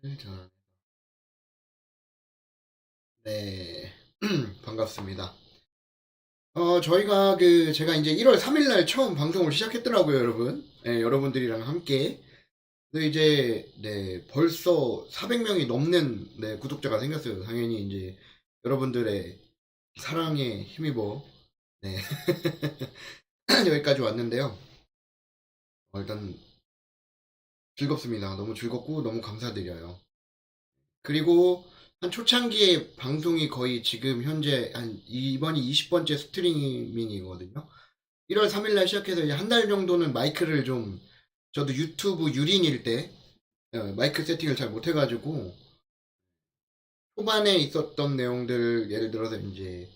자, 네, 반갑습니다. 저희가 제가 이제 1월 3일 날 처음 방송을 시작했더라고요, 여러분. 네, 여러분들이랑 함께. 근데 이제, 네, 벌써 400명이 넘는, 네, 구독자가 생겼어요. 당연히 이제, 여러분들의 사랑에 힘입어, 네, 여기까지 왔는데요. 일단, 즐겁습니다. 너무 즐겁고, 너무 감사드려요. 그리고, 한 초창기에 방송이 거의 지금 현재 이번이 20번째 스트리밍이거든요. 1월 3일 날 시작해서 이제 한 달 정도는 마이크를 좀 저도 유튜브 유린일 때 마이크 세팅을 잘 못해가지고 초반에 있었던 내용들 예를 들어서 이제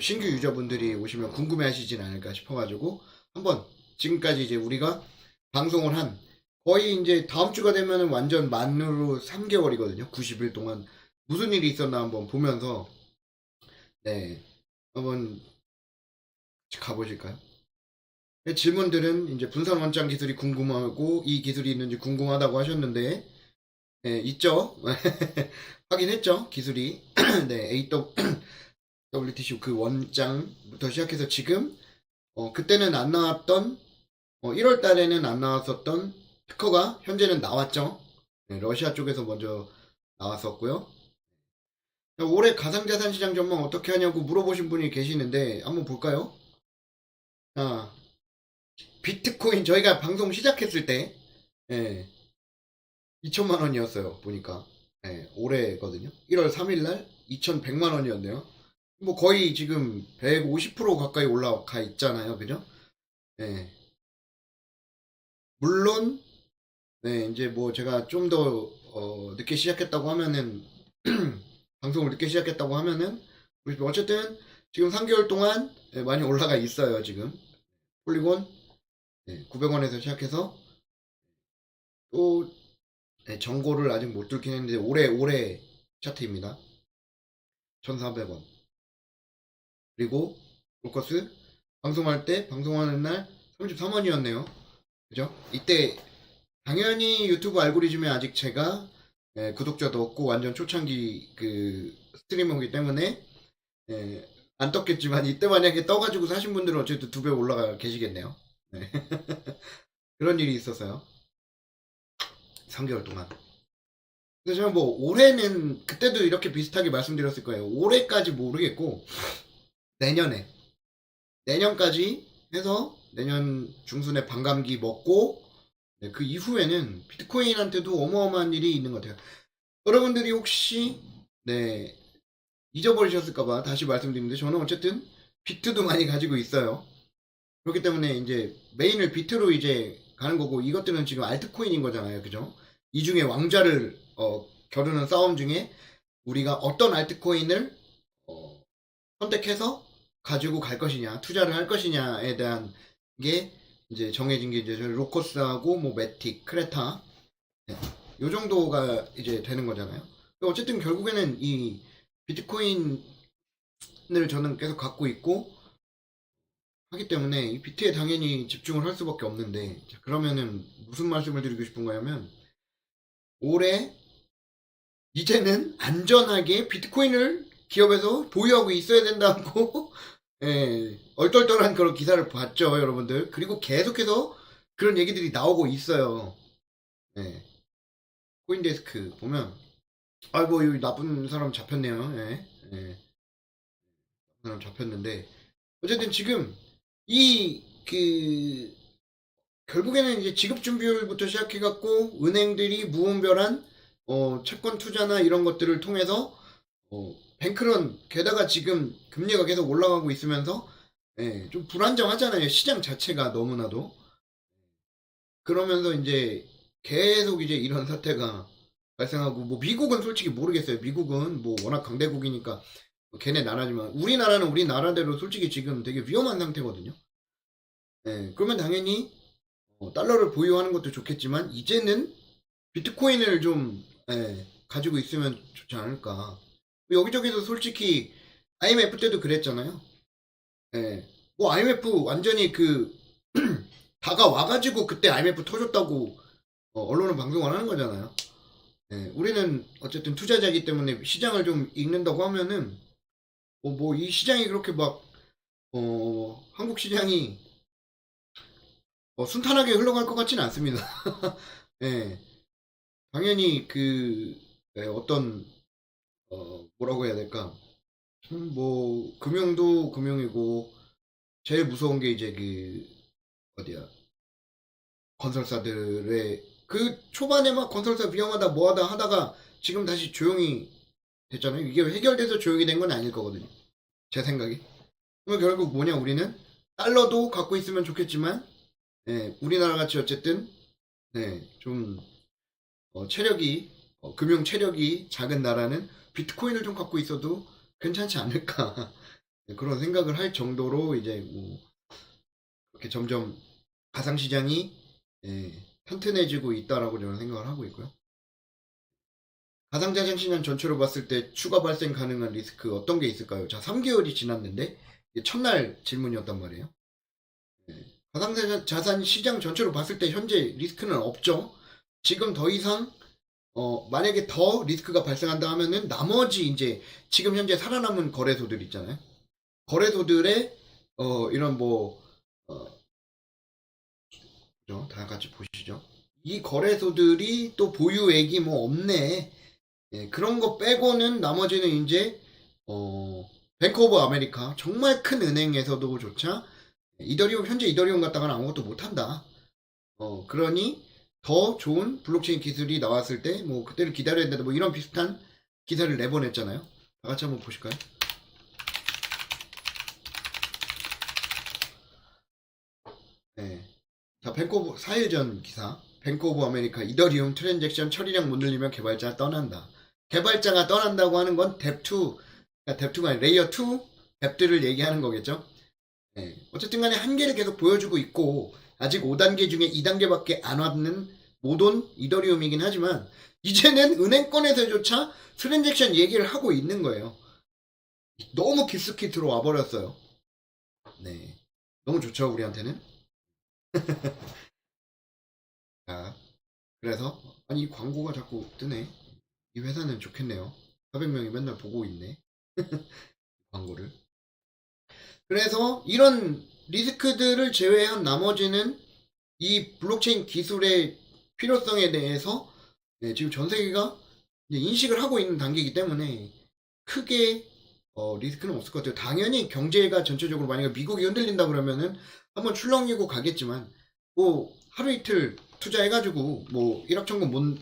신규 유저분들이 오시면 궁금해하시진 않을까 싶어가지고 한번 지금까지 이제 우리가 방송을 한 거의 이제 다음 주가 되면은 완전 만으로 3개월이거든요. 90일 동안 무슨 일이 있었나 한번 보면서 네 한번 가보실까요? 질문들은 이제 분산 원장 기술이 궁금하고 이 기술이 있는지 궁금하다고 하셨는데 있죠? 확인했죠? 기술이 네, AWTC 그 원장부터 시작해서 지금 그때는 안 나왔던 1월 달에는 안 나왔었던 특허가 현재는 나왔죠? 네, 러시아 쪽에서 먼저 나왔었고요. 올해 가상자산 시장 전망 어떻게 하냐고 물어보신 분이 계시는데 한번 볼까요? 아, 비트코인 저희가 방송 시작했을 때 예, 2천만 원이었어요. 보니까. 예, 올해거든요. 1월 3일 날 2,100만 원이었네요. 뭐 거의 지금 150% 가까이 올라가 있잖아요. 그죠? 예. 물론 네, 이제 뭐 제가 좀 더 늦게 시작했다고 하면은 방송을 늦게 시작했다고 하면은 어쨌든 지금 3개월 동안 예, 많이 올라가 있어요. 지금 폴리곤 900원에서 시작해서 또 정고를 아직 못 뚫긴 했는데 올해 차트입니다. 1,400원. 그리고 로커스 방송할 때 방송하는 날 33원이었네요. 그죠? 이때 당연히 유튜브 알고리즘에 아직 제가 구독자도 없고 완전 초창기 그 스트리머이기 때문에 안 떴겠지만 이때 만약에 떠가지고 사신 분들은 어쨌든 2배 올라가 계시겠네요. 네. 그런 일이 있었어요. 3개월 동안. 그래서 제가 뭐 올해는 그때도 이렇게 비슷하게 말씀드렸을 거예요. 올해까지 모르겠고 내년에 내년까지 해서 내년 중순에 반감기 먹고 그 이후에는 비트코인한테도 어마어마한 일이 있는 것 같아요. 여러분들이 혹시 네 잊어버리셨을까봐 다시 말씀드리는데 저는 어쨌든 비트도 많이 가지고 있어요. 그렇기 때문에 이제 메인을 비트로 이제 가는 거고 이것들은 지금 알트코인인 거잖아요. 그죠? 이 중에 왕좌를 겨루는 싸움 중에 우리가 어떤 알트코인을 어, 선택해서 가지고 갈 것이냐, 투자를 할 것이냐에 대한 게 이제 정해진 게 이제 로커스하고 뭐 매틱, 크레타 네. 요 정도가 이제 되는 거잖아요. 어쨌든 결국에는 이 비트코인을 저는 계속 갖고 있고 하기 때문에 이 비트에 당연히 집중을 할 수밖에 없는데 자, 그러면은 무슨 말씀을 드리고 싶은 거냐면 올해 이제는 안전하게 비트코인을 기업에서 보유하고 있어야 된다고 예, 얼떨떨한 그런 기사를 봤죠, 여러분들. 그리고 계속해서 그런 얘기들이 나오고 있어요. 예, 코인데스크 보면 아이고 이 나쁜 사람 잡혔네요. 예, 예, 나쁜 사람 잡혔는데 어쨌든 지금 이 결국에는 이제 지급 준비율부터 시작해갖고 은행들이 무분별한 채권 투자나 이런 것들을 통해서 뱅크런 게다가 지금 금리가 계속 올라가고 있으면서 좀 불안정하잖아요. 시장 자체가 너무나도 그러면서 이제 계속 이제 이런 사태가 발생하고 뭐 미국은 솔직히 모르겠어요. 미국은 뭐 워낙 강대국이니까 걔네 나라지만 우리나라는 우리나라대로 솔직히 지금 되게 위험한 상태거든요. 그러면 당연히 달러를 보유하는 것도 좋겠지만 이제는 비트코인을 좀 가지고 있으면 좋지 않을까. 여기저기서 솔직히 IMF 때도 그랬잖아요. 뭐 IMF 완전히 다가 와가지고 그때 IMF 터졌다고 언론은 방송을 하는 거잖아요. 우리는 어쨌든 투자자이기 때문에 시장을 좀 읽는다고 하면은 뭐 이 시장이 그렇게 막 한국 시장이 순탄하게 흘러갈 것 같지는 않습니다. 예, 당연히 어떤 뭐라고 해야 될까? 뭐 금융도 금융이고 제일 무서운 게 이제 어디야? 건설사들의 초반에 막 건설사 위험하다 뭐하다 하다가 지금 다시 조용히 됐잖아요. 이게 해결돼서 조용히 된 건 아닐 거거든요. 제 생각이. 그럼 결국 뭐냐, 우리는 달러도 갖고 있으면 좋겠지만, 우리나라 같이 어쨌든, 좀, 체력이, 금융 체력이 작은 나라는 비트코인을 좀 갖고 있어도 괜찮지 않을까. 그런 생각을 할 정도로 이제 뭐, 이렇게 점점 가상시장이, 튼튼해지고 있다라고 저는 생각을 하고 있고요. 가상자산 시장 전체로 봤을 때 추가 발생 가능한 리스크 어떤 게 있을까요? 자, 3개월이 지났는데, 이게 첫날 질문이었단 말이에요. 가상자산 시장 전체로 봤을 때 현재 리스크는 없죠. 지금 더 이상 만약에 더 리스크가 발생한다 하면은 나머지 이제 지금 현재 살아남은 거래소들 있잖아요. 거래소들의 이런 다 같이 보시죠. 이 거래소들이 또 보유액이 뭐 없네. 그런 거 빼고는 나머지는 이제 뱅크 오브 아메리카 정말 큰 은행에서도조차 현재 이더리움 갖다가는 아무것도 못한다. 그러니 더 좋은 블록체인 기술이 나왔을 때 뭐 그때를 기다려야 된다 뭐 이런 비슷한 기사를 내보냈잖아요. 다 같이 한번 보실까요? 네. 자, 4일 전 기사. 뱅크 오브 아메리카 이더리움 트랜잭션 처리량 못 늘리면 개발자 떠난다. 개발자가 떠난다고 하는 건 뎁2, 그러니까 뎁2가 아니라 레이어 2 앱들을 얘기하는 거겠죠. 어쨌든 간에 한계를 계속 보여주고 있고 아직 5단계 중에 2단계밖에 안 왔는 못 온 이더리움이긴 하지만 이제는 은행권에서조차 트랜잭션 얘기를 하고 있는 거예요. 너무 깊숙이 들어와 버렸어요. 네, 너무 좋죠 우리한테는. 자, 그래서 아니 이 광고가 자꾸 뜨네. 이 회사는 좋겠네요. 400명이 맨날 보고 있네. 광고를. 그래서 이런 리스크들을 제외한 나머지는 이 블록체인 기술의 필요성에 대해서 지금 전 세계가 인식을 하고 있는 단계이기 때문에 크게 리스크는 없을 것 같아요. 당연히 경제가 전체적으로 만약에 미국이 흔들린다 그러면은 한번 출렁이고 가겠지만 뭐 하루 이틀 투자해가지고 뭐 1억 천금 못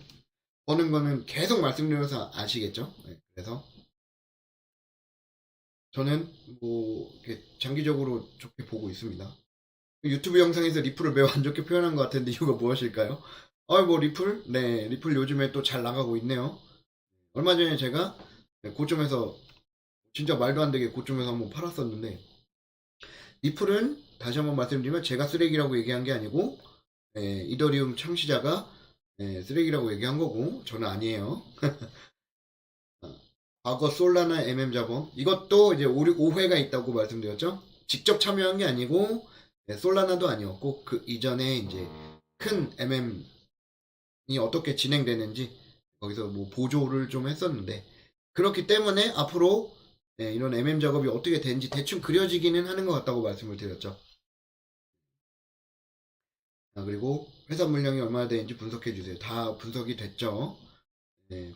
버는 거는 계속 말씀드려서 아시겠죠? 그래서 저는 뭐 이렇게 장기적으로 좋게 보고 있습니다. 유튜브 영상에서 리플을 매우 안 좋게 표현한 것 같은데 이유가 무엇일까요? 뭐 리플? 네, 리플 요즘에 또 잘 나가고 있네요. 얼마 전에 제가 고점에서 진짜 말도 안 되게 고점에서 한번 팔았었는데 리플은 다시 한번 말씀드리면 제가 쓰레기라고 얘기한 게 아니고 이더리움 창시자가 쓰레기라고 얘기한 거고 저는 아니에요. 과거 솔라나 MM자본 이것도 이제 오해가 있다고 말씀드렸죠. 직접 참여한 게 아니고 솔라나도 아니었고 그 이전에 이제 큰 MM이 어떻게 진행되는지 거기서 뭐 보조를 좀 했었는데 그렇기 때문에 앞으로 이런 MM 작업이 어떻게 되는지 대충 그려지기는 하는 것 같다고 말씀을 드렸죠. 그리고 회사 물량이 얼마나 되는지 분석해 주세요. 다 분석이 됐죠.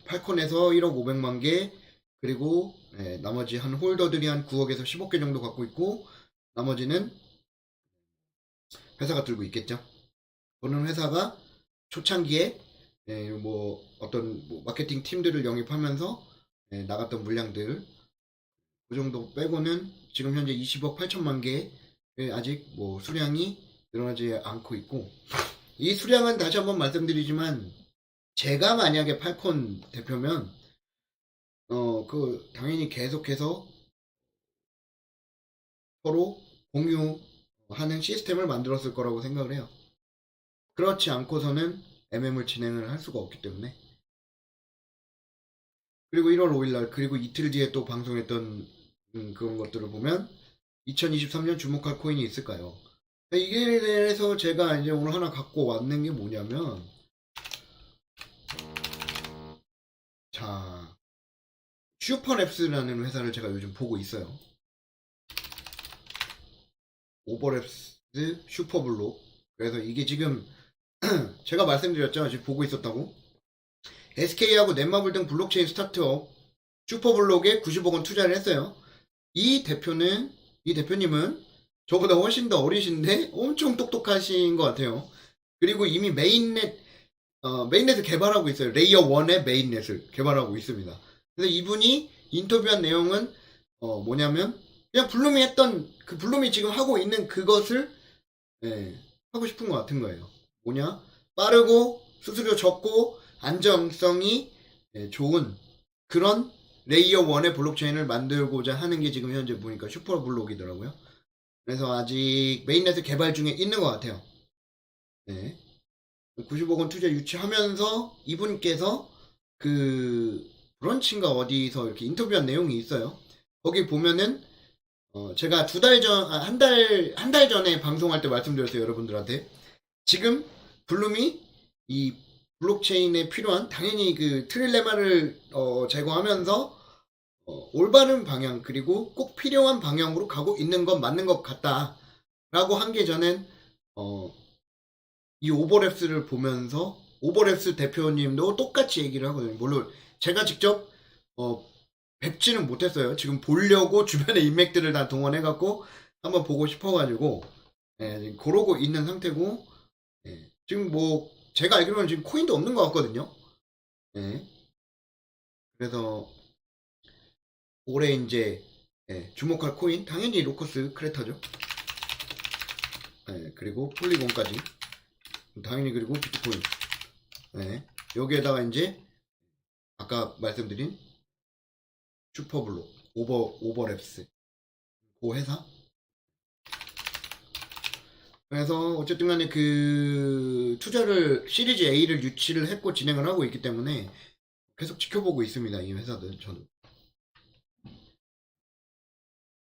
팔콘에서 1억 500만 개 그리고 나머지 한 홀더들이 한 9억에서 10억 개 정도 갖고 있고 나머지는 회사가 들고 있겠죠. 그런 회사가 초창기에 뭐 어떤 뭐 마케팅 팀들을 영입하면서 나갔던 물량들 그 정도 빼고는 지금 현재 20억 8천만 개 아직 뭐 수량이 늘어나지 않고 있고 이 수량은 다시 한번 말씀드리지만 제가 만약에 팔콘 대표면 당연히 계속해서 서로 공유하는 시스템을 만들었을 거라고 생각을 해요. 그렇지 않고서는 MM을 진행을 할 수가 없기 때문에. 그리고 1월 5일날 그리고 이틀 뒤에 또 방송했던 그런 것들을 보면 2023년 주목할 코인이 있을까요? 이게 대해서 제가 이제 오늘 하나 갖고 왔는 게 뭐냐면 슈퍼랩스라는 회사를 제가 요즘 보고 있어요. 오버랩스 슈퍼블록. 그래서 이게 지금 제가 말씀드렸죠. 지금 보고 있었다고. SK하고 넷마블 등 블록체인 스타트업 슈퍼블록에 90억 원 투자를 했어요. 이 대표님은 저보다 훨씬 더 어리신데 엄청 똑똑하신 것 같아요. 그리고 이미 메인넷을 개발하고 있어요. 레이어 1의 메인넷을 개발하고 있습니다. 그래서 이분이 인터뷰한 내용은 뭐냐면 그냥 블룸이 했던 그 블룸이 지금 하고 있는 그것을 하고 싶은 것 같은 거예요. 뭐냐? 빠르고 수수료 적고 안정성이 좋은 그런 레이어 1의 블록체인을 만들고자 하는 게 지금 현재 보니까 슈퍼블록이더라고요. 그래서 아직 메인넷을 개발 중에 있는 것 같아요. 90억 원 투자 유치하면서 이분께서 그 브런치인가 어디서 이렇게 인터뷰한 내용이 있어요. 거기 보면은 제가 한 달 전에 방송할 때 말씀드렸어요, 여러분들한테. 지금 블룸이 이 블록체인에 필요한 당연히 그 트릴레마를 제거하면서 올바른 방향 그리고 꼭 필요한 방향으로 가고 있는 건 맞는 것 같다라고 한 게 저는 이 오버랩스를 보면서 오버랩스 대표님도 똑같이 얘기를 하거든요. 물론 제가 직접 뵙지는 못했어요. 지금 보려고 주변의 인맥들을 다 동원해갖고 한번 보고 싶어가지고 그러고 있는 상태고 지금 뭐 제가 알기로는 지금 코인도 없는 것 같거든요. 그래서 올해 이제 주목할 코인 당연히 로커스 크레타죠. 그리고 폴리곤까지 당연히 그리고 비트코인. 여기에다가 이제 아까 말씀드린 슈퍼블록 오버랩스 그 회사. 그래서 어쨌든 간에 그 투자를 시리즈 A를 유치를 했고 진행을 하고 있기 때문에 계속 지켜보고 있습니다. 이 회사들 저도.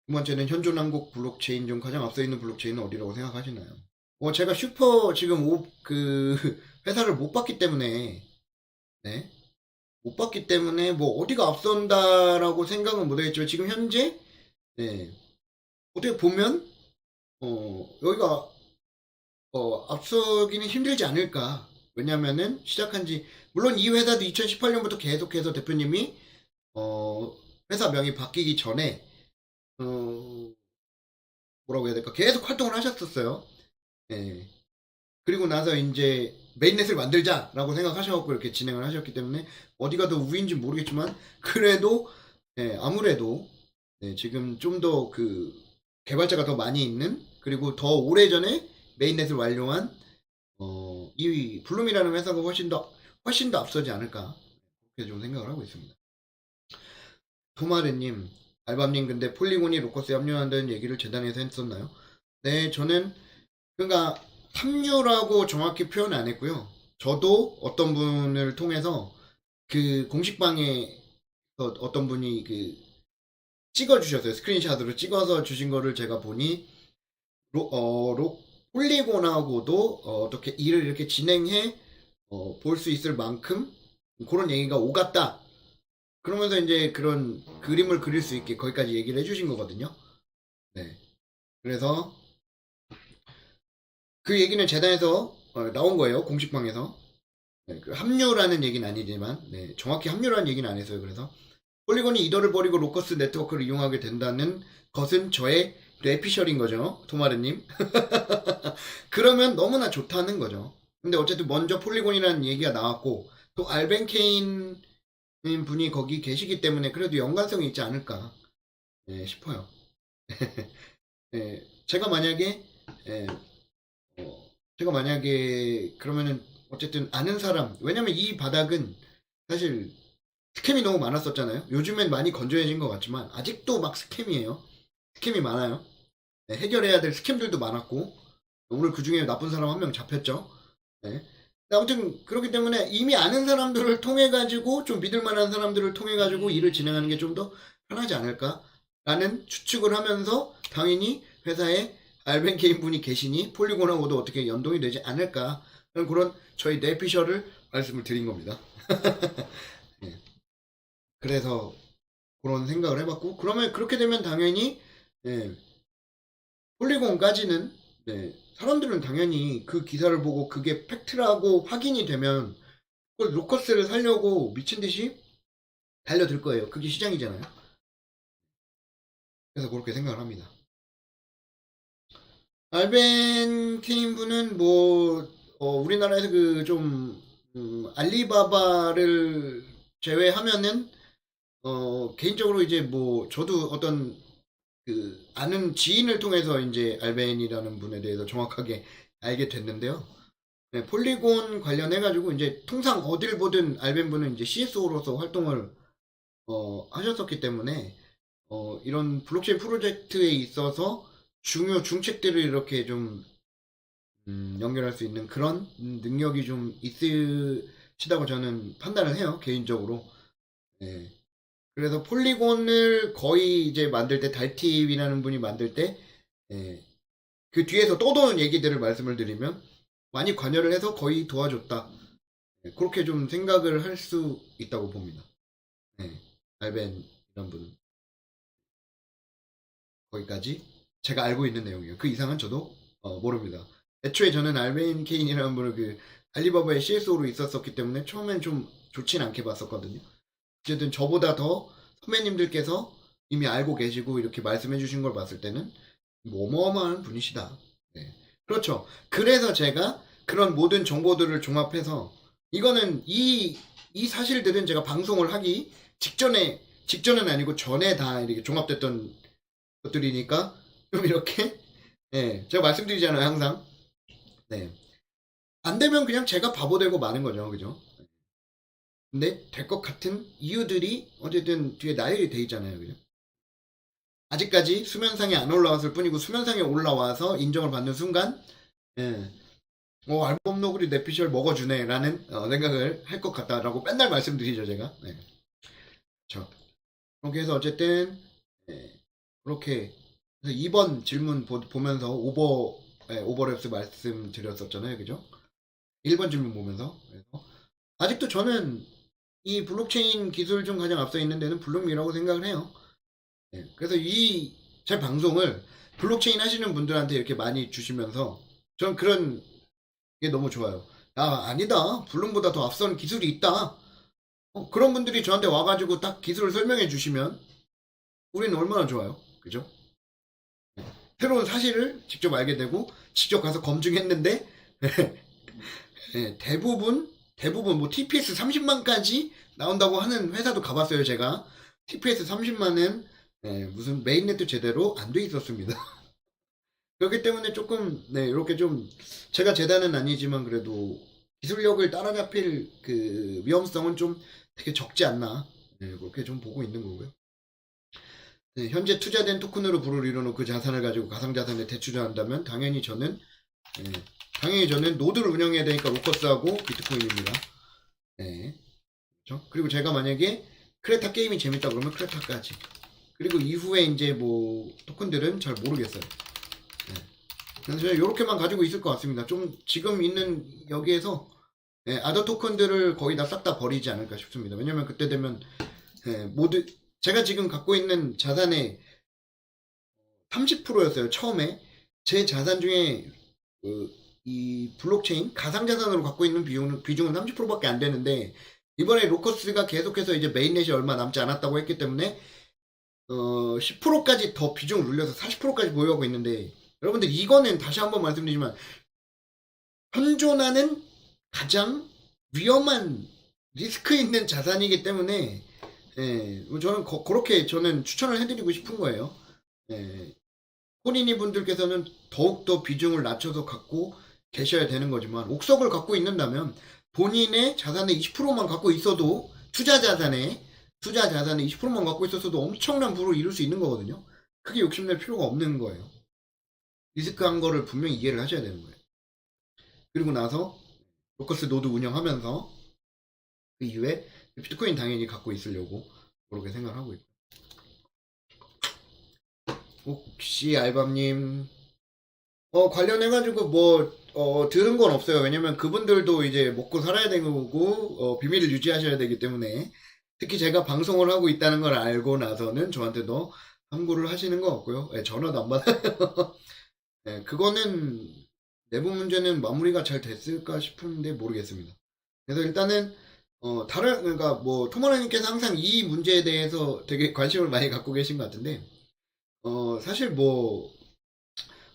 두 번째는 현존 한국 블록체인 중 가장 앞서 있는 블록체인은 어디라고 생각하시나요? 제가 지금 그 회사를 못 봤기 때문에 못 봤기 때문에 뭐 어디가 앞선다라고 생각은 못 하겠지만 지금 현재 어떻게 보면 여기가 앞서기는 힘들지 않을까. 왜냐면은 물론 이 회사도 2018년부터 계속해서 대표님이 회사 명이 바뀌기 전에 뭐라고 해야 될까? 계속 활동을 하셨었어요. 그리고 나서 이제 메인넷을 만들자라고 생각하셔갖고 이렇게 진행을 하셨기 때문에 어디가 더 우위인지 모르겠지만 그래도 아무래도 지금 좀 더 그 개발자가 더 많이 있는 그리고 더 오래전에 메인넷을 완료한 이 블룸이라는 회사가 훨씬 더 앞서지 않을까 그렇게 좀 생각을 하고 있습니다. 토마르님, 알밤님 근데 폴리곤이 로커스에 합류한다는 얘기를 재단에서 했었나요? 네, 저는 그러니까 합류라고 정확히 표현 안 했고요. 저도 어떤 분을 통해서 그 공식방에 어떤 분이 그 찍어주셨어요. 스크린샷으로 찍어서 주신 거를 제가 보니 폴리곤하고도 어떻게 일을 이렇게 진행해 볼 수 있을 만큼 그런 얘기가 오갔다. 그러면서 이제 그런 그림을 그릴 수 있게 거기까지 얘기를 해주신 거거든요. 그래서 그 얘기는 재단에서 나온 거예요. 공식방에서. 그 합류라는 얘기는 아니지만 정확히 합류라는 얘기는 안 했어요. 그래서 폴리곤이 이더를 버리고 로커스 네트워크를 이용하게 된다는 것은 저의 뇌피셜인 거죠. 토마르님. 그러면 너무나 좋다는 거죠. 근데 어쨌든 먼저 폴리곤이라는 얘기가 나왔고 또 알벤케인 분이 거기 계시기 때문에 그래도 연관성이 있지 않을까 싶어요. 제가 만약에 그러면은 어쨌든 아는 사람 왜냐면 이 바닥은 사실 스캠이 너무 많았었잖아요. 요즘엔 많이 건조해진 것 같지만 아직도 막 스캠이에요. 스캠이 많아요. 해결해야 될 스캠들도 많았고 오늘 그 중에 나쁜 사람 한 명 잡혔죠. 아무튼 그렇기 때문에 이미 아는 사람들을 통해 가지고 좀 믿을 만한 사람들을 통해 가지고 일을 진행하는 게 좀 더 편하지 않을까라는 추측을 하면서 당연히 회사에 알벤케인 분이 계시니 폴리곤하고도 어떻게 연동이 되지 않을까 그런 저희 뇌피셜을 말씀을 드린 겁니다. 그래서 그런 생각을 해봤고, 그러면 그렇게 되면 당연히 예, 폴리곤까지는 사람들은 당연히 그 기사를 보고 그게 팩트라고 확인이 되면 그걸 로커스를 살려고 미친 듯이 달려들 거예요. 그게 시장이잖아요. 그래서 그렇게 생각을 합니다. 알벤 케인 분은 뭐 우리나라에서 그 좀 알리바바를 제외하면은 개인적으로 이제 뭐 저도 어떤 그 아는 지인을 통해서 이제 알벤이라는 분에 대해서 정확하게 알게 됐는데요. 네, 폴리곤 관련해가지고 이제 통상 어딜 보든 알벤 분은 이제 CSO로서 활동을 하셨었기 때문에 이런 블록체인 프로젝트에 있어서 중요 중책들을 이렇게 좀 연결할 수 있는 그런 능력이 좀 있으시다고 저는 판단을 해요, 개인적으로. 네. 그래서 폴리곤을 거의 이제 만들 때, 달팁이라는 분이 만들 때, 예, 그 뒤에서 떠도는 얘기들을 말씀을 드리면, 많이 관여를 해서 거의 도와줬다. 예, 그렇게 좀 생각을 할 수 있다고 봅니다. 예, 알벤 이런 분은. 거기까지 제가 알고 있는 내용이에요. 그 이상은 저도 모릅니다. 애초에 저는 알벤 케인이라는 분을 그 알리바바의 CSO로 있었었기 때문에 처음엔 좀 좋진 않게 봤었거든요. 어쨌든 저보다 더 선배님들께서 이미 알고 계시고 이렇게 말씀해 주신 걸 봤을 때는 뭐 어마어마한 분이시다. 네. 그렇죠. 그래서 제가 그런 모든 정보들을 종합해서 이거는 이 사실들은 제가 방송을 하기 직전은 아니고 전에 다 이렇게 종합됐던 것들이니까 좀 이렇게 제가 말씀드리잖아요 항상. 네. 안 되면 그냥 제가 바보 되고 마는 거죠. 그죠? 근데 될 것 같은 이유들이 어쨌든 뒤에 나열이 돼 있잖아요. 그죠? 아직까지 수면상에 안 올라왔을 뿐이고 수면상에 올라와서 인정을 받는 순간 예, 알범 노그리 내피셜 먹어주네 라는 생각을 할 것 같다라고 맨날 말씀드리죠 제가. 네. 그렇죠. 그렇게 해서 어쨌든 그렇게 그래서 2번 질문 보면서 오버랩스 말씀드렸었잖아요. 그죠? 1번 질문 보면서 그래서 아직도 저는 이 블록체인 기술 중 가장 앞서 있는 데는 블록미라고 생각을 해요. 네, 그래서 제 방송을 블록체인 하시는 분들한테 이렇게 많이 주시면서 저는 그런 게 너무 좋아요. 아니다. 블록보다 더 앞선 기술이 있다. 그런 분들이 저한테 와가지고 딱 기술을 설명해 주시면 우리는 얼마나 좋아요. 그죠? 새로운 사실을 직접 알게 되고 직접 가서 검증했는데 네, 대부분 뭐 TPS 30만까지 나온다고 하는 회사도 가봤어요. 제가 TPS 30만은 무슨 메인넷도 제대로 안 돼 있었습니다. 그렇기 때문에 조금 이렇게 좀 제가 재단은 아니지만 그래도 기술력을 따라잡힐 그 위험성은 좀 되게 적지 않나 그렇게 좀 보고 있는 거고요. 네, 현재 투자된 토큰으로 불을 이루는 그 자산을 가지고 가상자산에 대출한다면 당연히 저는 노드를 운영해야 되니까 로커스하고 비트코인입니다. 네. 그렇죠? 그리고 제가 만약에 크레타 게임이 재밌다 그러면 크레타까지. 그리고 이후에 이제 뭐 토큰들은 잘 모르겠어요. 네. 그래서 저는 이렇게만 가지고 있을 것 같습니다. 좀 지금 있는 여기에서 아더 토큰들을 거의 다 싹 다 버리지 않을까 싶습니다. 왜냐면 그때 되면 모두 제가 지금 갖고 있는 자산의 30%였어요. 처음에 제 자산 중에 이 블록체인 가상자산으로 갖고 있는 비중은 30%밖에 안 되는데 이번에 로커스가 계속해서 이제 메인넷이 얼마 남지 않았다고 했기 때문에 10%까지 더 비중을 눌려서 40%까지 보유하고 있는데 여러분들 이거는 다시 한번 말씀드리지만 현존하는 가장 위험한 리스크 있는 자산이기 때문에 저는 그렇게 저는 추천을 해드리고 싶은 거예요. 혼인이 분들께서는 더욱더 비중을 낮춰서 갖고 계셔야 되는 거지만 옥석을 갖고 있는다면 본인의 자산의 20%만 갖고 있어도 투자 자산의 20%만 갖고 있었어도 엄청난 부를 이룰 수 있는 거거든요. 크게 욕심낼 필요가 없는 거예요. 리스크한 거를 분명히 이해를 하셔야 되는 거예요. 그리고 나서 로커스 노드 운영하면서 그 이후에 비트코인 당연히 갖고 있으려고 그렇게 생각하고 있고. 혹시 알밤님 관련해가지고 들은 건 없어요. 왜냐면 그분들도 이제 먹고 살아야 되고 비밀을 유지하셔야 되기 때문에 특히 제가 방송을 하고 있다는 걸 알고 나서는 저한테 더 함구를 하시는 것 같고요. 예, 전화도 안 받아요. 예, 그거는 내부 문제는 마무리가 잘 됐을까 싶은데 모르겠습니다. 그래서 일단은 그러니까 뭐 토모라님께서 항상 이 문제에 대해서 되게 관심을 많이 갖고 계신 것 같은데 사실 뭐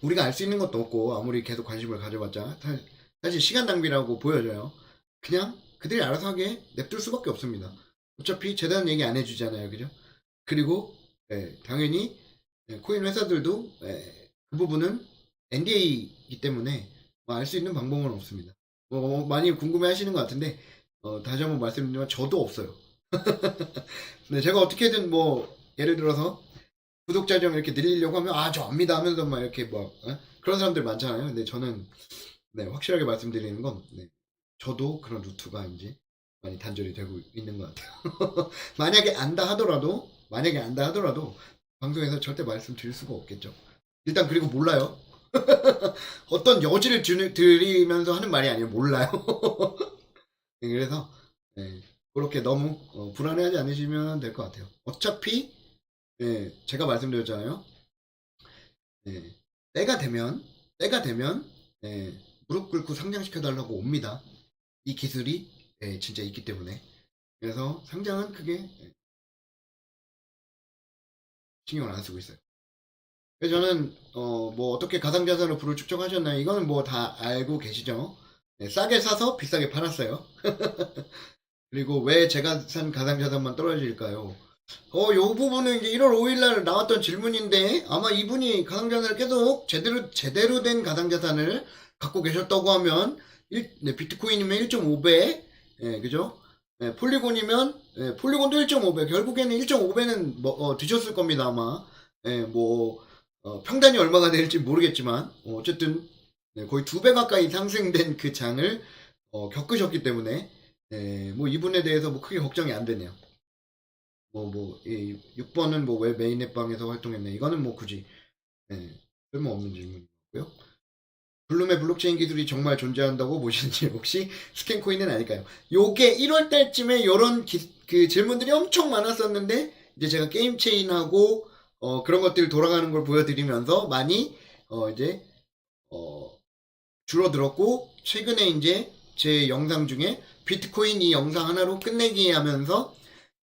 우리가 알 수 있는 것도 없고 아무리 계속 관심을 가져봤자 사실 시간 낭비라고 보여져요. 그냥 그들이 알아서 하게 냅둘 수밖에 없습니다. 어차피 재단 얘기 안 해주잖아요, 그죠? 그리고 당연히 코인 회사들도 그 부분은 NDA이기 때문에 뭐 알 수 있는 방법은 없습니다. 많이 궁금해 하시는 것 같은데 다시 한번 말씀드리면 저도 없어요. 근데 제가 어떻게든 뭐 예를 들어서 구독자 좀 이렇게 늘리려고 하면 저 압니다 하면서 막 이렇게 뭐 그런 사람들 많잖아요. 근데 저는 확실하게 말씀드리는 건 저도 그런 루트가 이제 많이 단절이 되고 있는 것 같아요. 만약에 안다 하더라도 방송에서 절대 말씀드릴 수가 없겠죠. 일단 그리고 몰라요. 어떤 여지를 드리면서 하는 말이 아니에요. 몰라요. 그래서 그렇게 너무 불안해하지 않으시면 될 것 같아요. 어차피 제가 말씀드렸잖아요. 때가 되면 무릎 꿇고 상장시켜 달라고 옵니다. 이 기술이 진짜 있기 때문에. 그래서 상장은 크게 신경을 안 쓰고 있어요. 그래서 저는 뭐 어떻게 가상자산으로 부를 축적하셨나요? 이거는 뭐 다 알고 계시죠? 싸게 사서 비싸게 팔았어요. 그리고 왜 제가 산 가상자산만 떨어질까요? 요 부분은 이제 1월 5일날 나왔던 질문인데 아마 이분이 가상자산을 계속 제대로 된 가상자산을 갖고 계셨다고 하면 비트코인이면 1.5배, 그죠? 폴리곤이면 폴리곤도 1.5배. 결국에는 1.5배는 뭐 드셨을 겁니다 아마. 뭐 평단이 얼마가 될지 모르겠지만 어쨌든 거의 2배 가까이 상승된 그 장을 겪으셨기 때문에 뭐 이분에 대해서 뭐 크게 걱정이 안 되네요. 6번은 뭐 왜 메인넷 방에서 활동했네. 이거는 뭐 굳이 쓸모없는 질문이고요. 블룸의 블록체인 기술이 정말 존재한다고 보시는지 혹시 스캔코인은 아닐까요? 요게 1월 달쯤에 요런 그 질문들이 엄청 많았었는데 이제 제가 게임체인하고 그런 것들 돌아가는 걸 보여드리면서 많이 이제 줄어들었고 최근에 이제 제 영상 중에 비트코인 이 영상 하나로 끝내기 하면서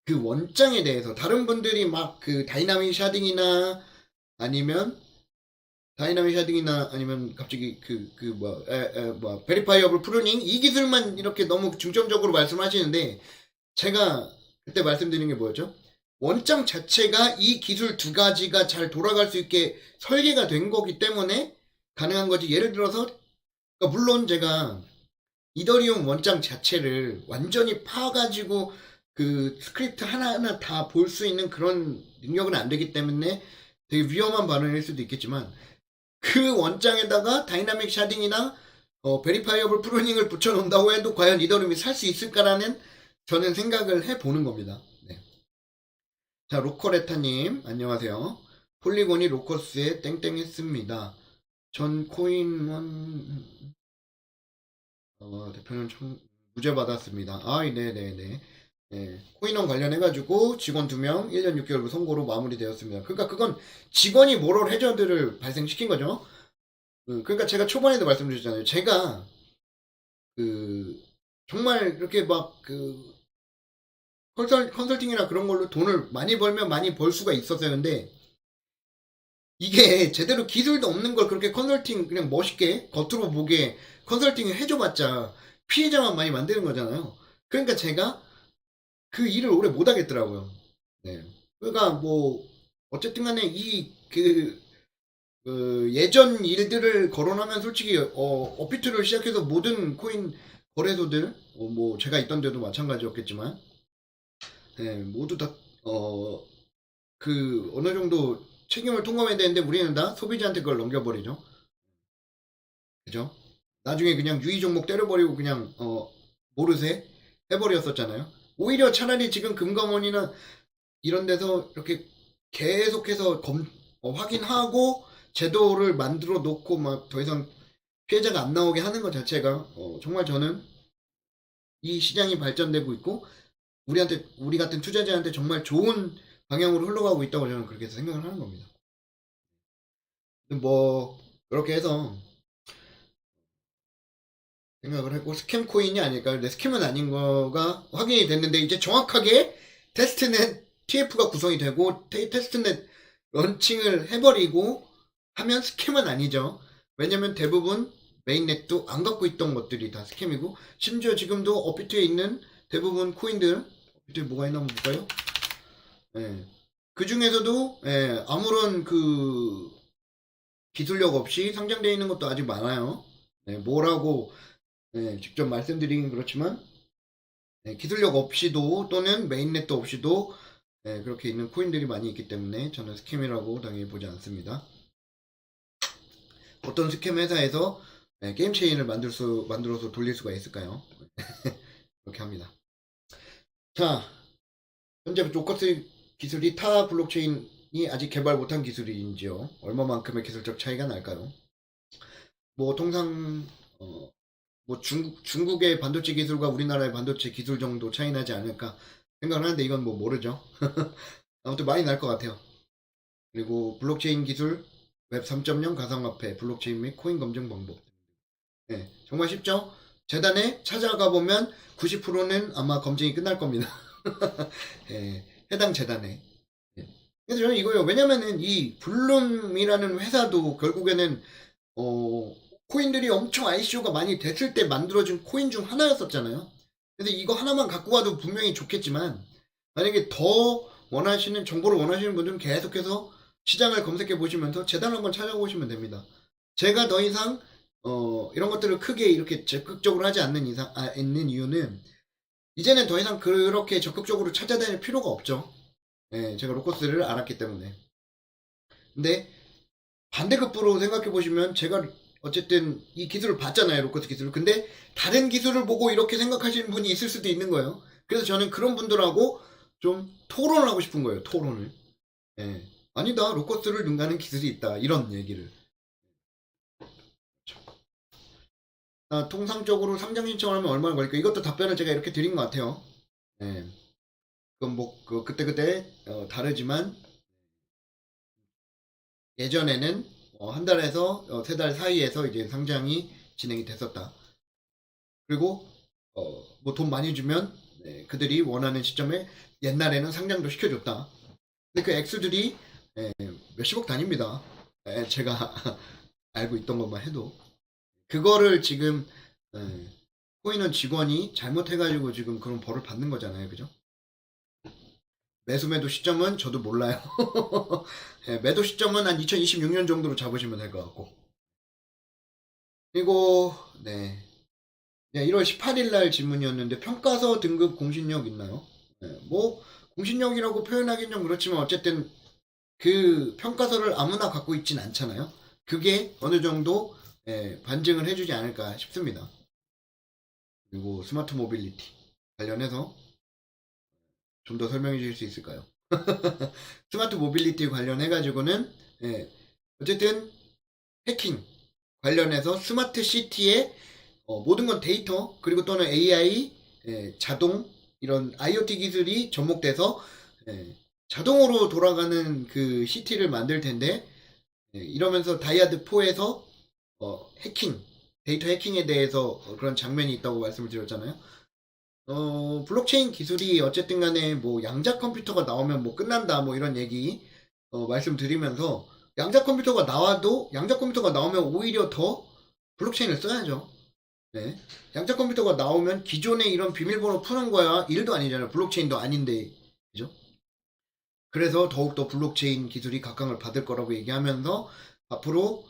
그 원장에 대해서 다른 분들이 막 그 다이나믹 샤딩이나 아니면 갑자기 베리파이어블 프루닝 이 기술만 이렇게 너무 중점적으로 말씀하시는데 제가 그때 말씀드린 게 뭐였죠? 원장 자체가 이 기술 두 가지가 잘 돌아갈 수 있게 설계가 된 거기 때문에 가능한 거지. 예를 들어서 그러니까 물론 제가 이더리움 원장 자체를 완전히 파가지고 그 스크립트 하나하나 다 볼 수 있는 그런 능력은 안 되기 때문에 되게 위험한 발언일 수도 있겠지만 그 원장에다가 다이나믹 샤딩이나 베리파이어블 프루닝을 붙여놓는다고 해도 과연 이더리움이 살 수 있을까라는 저는 생각을 해보는 겁니다. 네. 자, 로커레타님 안녕하세요. 폴리곤이 로커스에 땡땡했습니다. 전 코인원 대표는 무죄 받았습니다. 네네네. 코인원 관련해가지고 직원 2명 1년 6개월 선고로 마무리되었습니다. 그러니까 그건 직원이 모럴 해저드를 발생시킨 거죠. 그러니까 제가 초반에도 말씀드렸잖아요. 제가 정말 이렇게 막 컨설팅이나 그런 걸로 돈을 많이 벌면 많이 벌 수가 있었어요. 근데 이게 제대로 기술도 없는 걸 그렇게 컨설팅 그냥 멋있게 겉으로 보게 컨설팅을 해줘봤자 피해자만 많이 만드는 거잖아요. 그러니까 제가 그 일을 오래 못 하겠더라고요. 네. 그러니까 뭐 어쨌든 간에 예전 일들을 거론하면 솔직히 업비트를 시작해서 모든 코인 거래소들 뭐 제가 있던 데도 마찬가지였겠지만 모두 다 어느 정도 책임을 통감해야 되는데 우리는 다 소비자한테 그걸 넘겨버리죠. 그죠? 나중에 그냥 유의 종목 때려버리고 그냥 모르쇠 해버렸었잖아요. 오히려 차라리 지금 금감원이나 이런 데서 이렇게 계속해서 확인하고 제도를 만들어 놓고 막 더 이상 피해자가 안 나오게 하는 것 자체가 정말 저는 이 시장이 발전되고 있고 우리 같은 투자자한테 정말 좋은 방향으로 흘러가고 있다고 저는 그렇게 생각을 하는 겁니다. 뭐 그렇게 해서 생각을 했고 스캠 코인이 아닐까. 근데 스캠은 아닌 거가 확인이 됐는데 이제 정확하게 테스트넷 TF가 구성이 되고 테스트넷 런칭을 해버리고 하면 스캠은 아니죠. 왜냐면 대부분 메인넷도 안 갖고 있던 것들이 다 스캠이고 심지어 지금도 업비트에 있는 대부분 코인들 업비트에 뭐가 있나 한번 볼까요? 예. 그 중에서도 예, 아무런 그 기술력 없이 상장되어 있는 것도 아직 많아요. 예, 뭐라고 직접 말씀드리긴 그렇지만 기술력 없이도 또는 메인넷도 없이도 그렇게 있는 코인들이 많이 있기 때문에 저는 스캠이라고 당연히 보지 않습니다. 어떤 스캠 회사에서 게임 체인을 만들어서 돌릴 수가 있을까요? 그렇게 합니다. 자, 현재 로커스 기술이 타 블록체인이 아직 개발 못한 기술인지요? 얼마만큼의 기술적 차이가 날까요? 뭐 통상 뭐 중국의 반도체 기술과 우리나라의 반도체 기술 정도 차이 나지 않을까 생각을 하는데 이건 뭐 모르죠. 아무튼 많이 날 것 같아요. 그리고 블록체인 기술, 웹 3.0 가상화폐, 블록체인 및 코인 검증 방법. 네, 정말 쉽죠? 재단에 찾아가 보면 90%는 아마 검증이 끝날 겁니다. 네, 해당 재단에. 네. 그래서 저는 이거요. 왜냐면은 이 블룸이라는 회사도 결국에는 코인들이 엄청 ICO가 많이 됐을 때 만들어진 코인 중 하나였었잖아요. 근데 이거 하나만 갖고 가도 분명히 좋겠지만 만약에 더 원하시는 정보를 원하시는 분들은 계속해서 시장을 검색해 보시면서 재단 한번 찾아보시면 됩니다. 제가 더 이상 이런 것들을 크게 이렇게 적극적으로 하지 않는 이유는 이제는 더 이상 그렇게 적극적으로 찾아다닐 필요가 없죠. 예, 제가 로커스를 알았기 때문에. 근데 반대급부로 생각해 보시면 제가 어쨌든 이 기술을 봤잖아요, 로커스 기술을. 근데 다른 기술을 보고 이렇게 생각하시는 분이 있을 수도 있는 거예요. 그래서 저는 그런 분들하고 좀 토론을 하고 싶은 거예요, 토론을. 예. 아니다, 로커스를 능가하는 기술이 있다, 이런 얘기를. 통상적으로 상장 신청을 하면 얼마나 걸릴까? 이것도 답변을 제가 이렇게 드린 것 같아요. 예. 그건 뭐, 그때그때 다르지만, 예전에는 한 달에서 세 달 사이에서 이제 상장이 진행이 됐었다. 그리고 뭐 돈 많이 주면 그들이 원하는 시점에 옛날에는 상장도 시켜줬다. 근데 그 액수들이 몇십억 단위입니다. 제가 알고 있던 것만 해도 그거를 지금 코인원 직원이 잘못해가지고 지금 그런 벌을 받는 거잖아요, 그죠? 매수 시점은 저도 몰라요. 매도 시점은 한 2026년 정도로 잡으시면 될 것 같고. 그리고 네. 1월 18일 날 질문이었는데 평가서 등급 공신력 있나요? 뭐 공신력이라고 표현하기는 좀 그렇지만 어쨌든 그 평가서를 아무나 갖고 있진 않잖아요. 그게 어느 정도 반증을 해주지 않을까 싶습니다. 그리고 스마트 모빌리티 관련해서 좀 더 설명해 주실 수 있을까요? 스마트 모빌리티 관련해 가지고는 어쨌든 해킹 관련해서 스마트 시티의 모든 건 데이터 그리고 또는 AI 자동 이런 IoT 기술이 접목돼서 자동으로 돌아가는 그 시티를 만들 텐데 이러면서 다이아드4에서 해킹 데이터 해킹에 대해서 그런 장면이 있다고 말씀을 드렸잖아요. 블록체인 기술이 어쨌든 간에 뭐 양자 컴퓨터가 나오면 뭐 끝난다 뭐 이런 얘기 말씀드리면서 양자 컴퓨터가 나오면 오히려 더 블록체인을 써야죠. 네. 양자 컴퓨터가 나오면 기존의 이런 비밀번호 푸는 거야 일도 아니잖아요. 블록체인도 아닌데 그죠? 그래서 더욱더 블록체인 기술이 각광을 받을 거라고 얘기하면서 앞으로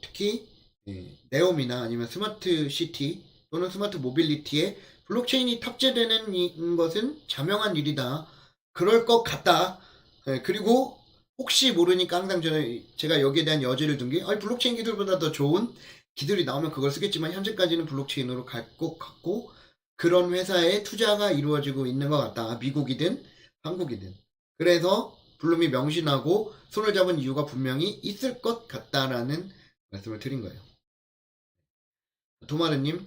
특히 네옴이나 아니면 스마트 시티 또는 스마트 모빌리티에 블록체인이 탑재되는 것은 자명한 일이다. 그럴 것 같다. 그리고 혹시 모르니까 항상 제가 여기에 대한 여지를 둔 게 블록체인 기술보다 더 좋은 기술이 나오면 그걸 쓰겠지만 현재까지는 블록체인으로 갈 것 같고 그런 회사에 투자가 이루어지고 있는 것 같다. 미국이든 한국이든. 그래서 블룸이 명신하고 손을 잡은 이유가 분명히 있을 것 같다라는 말씀을 드린 거예요. 도마르님,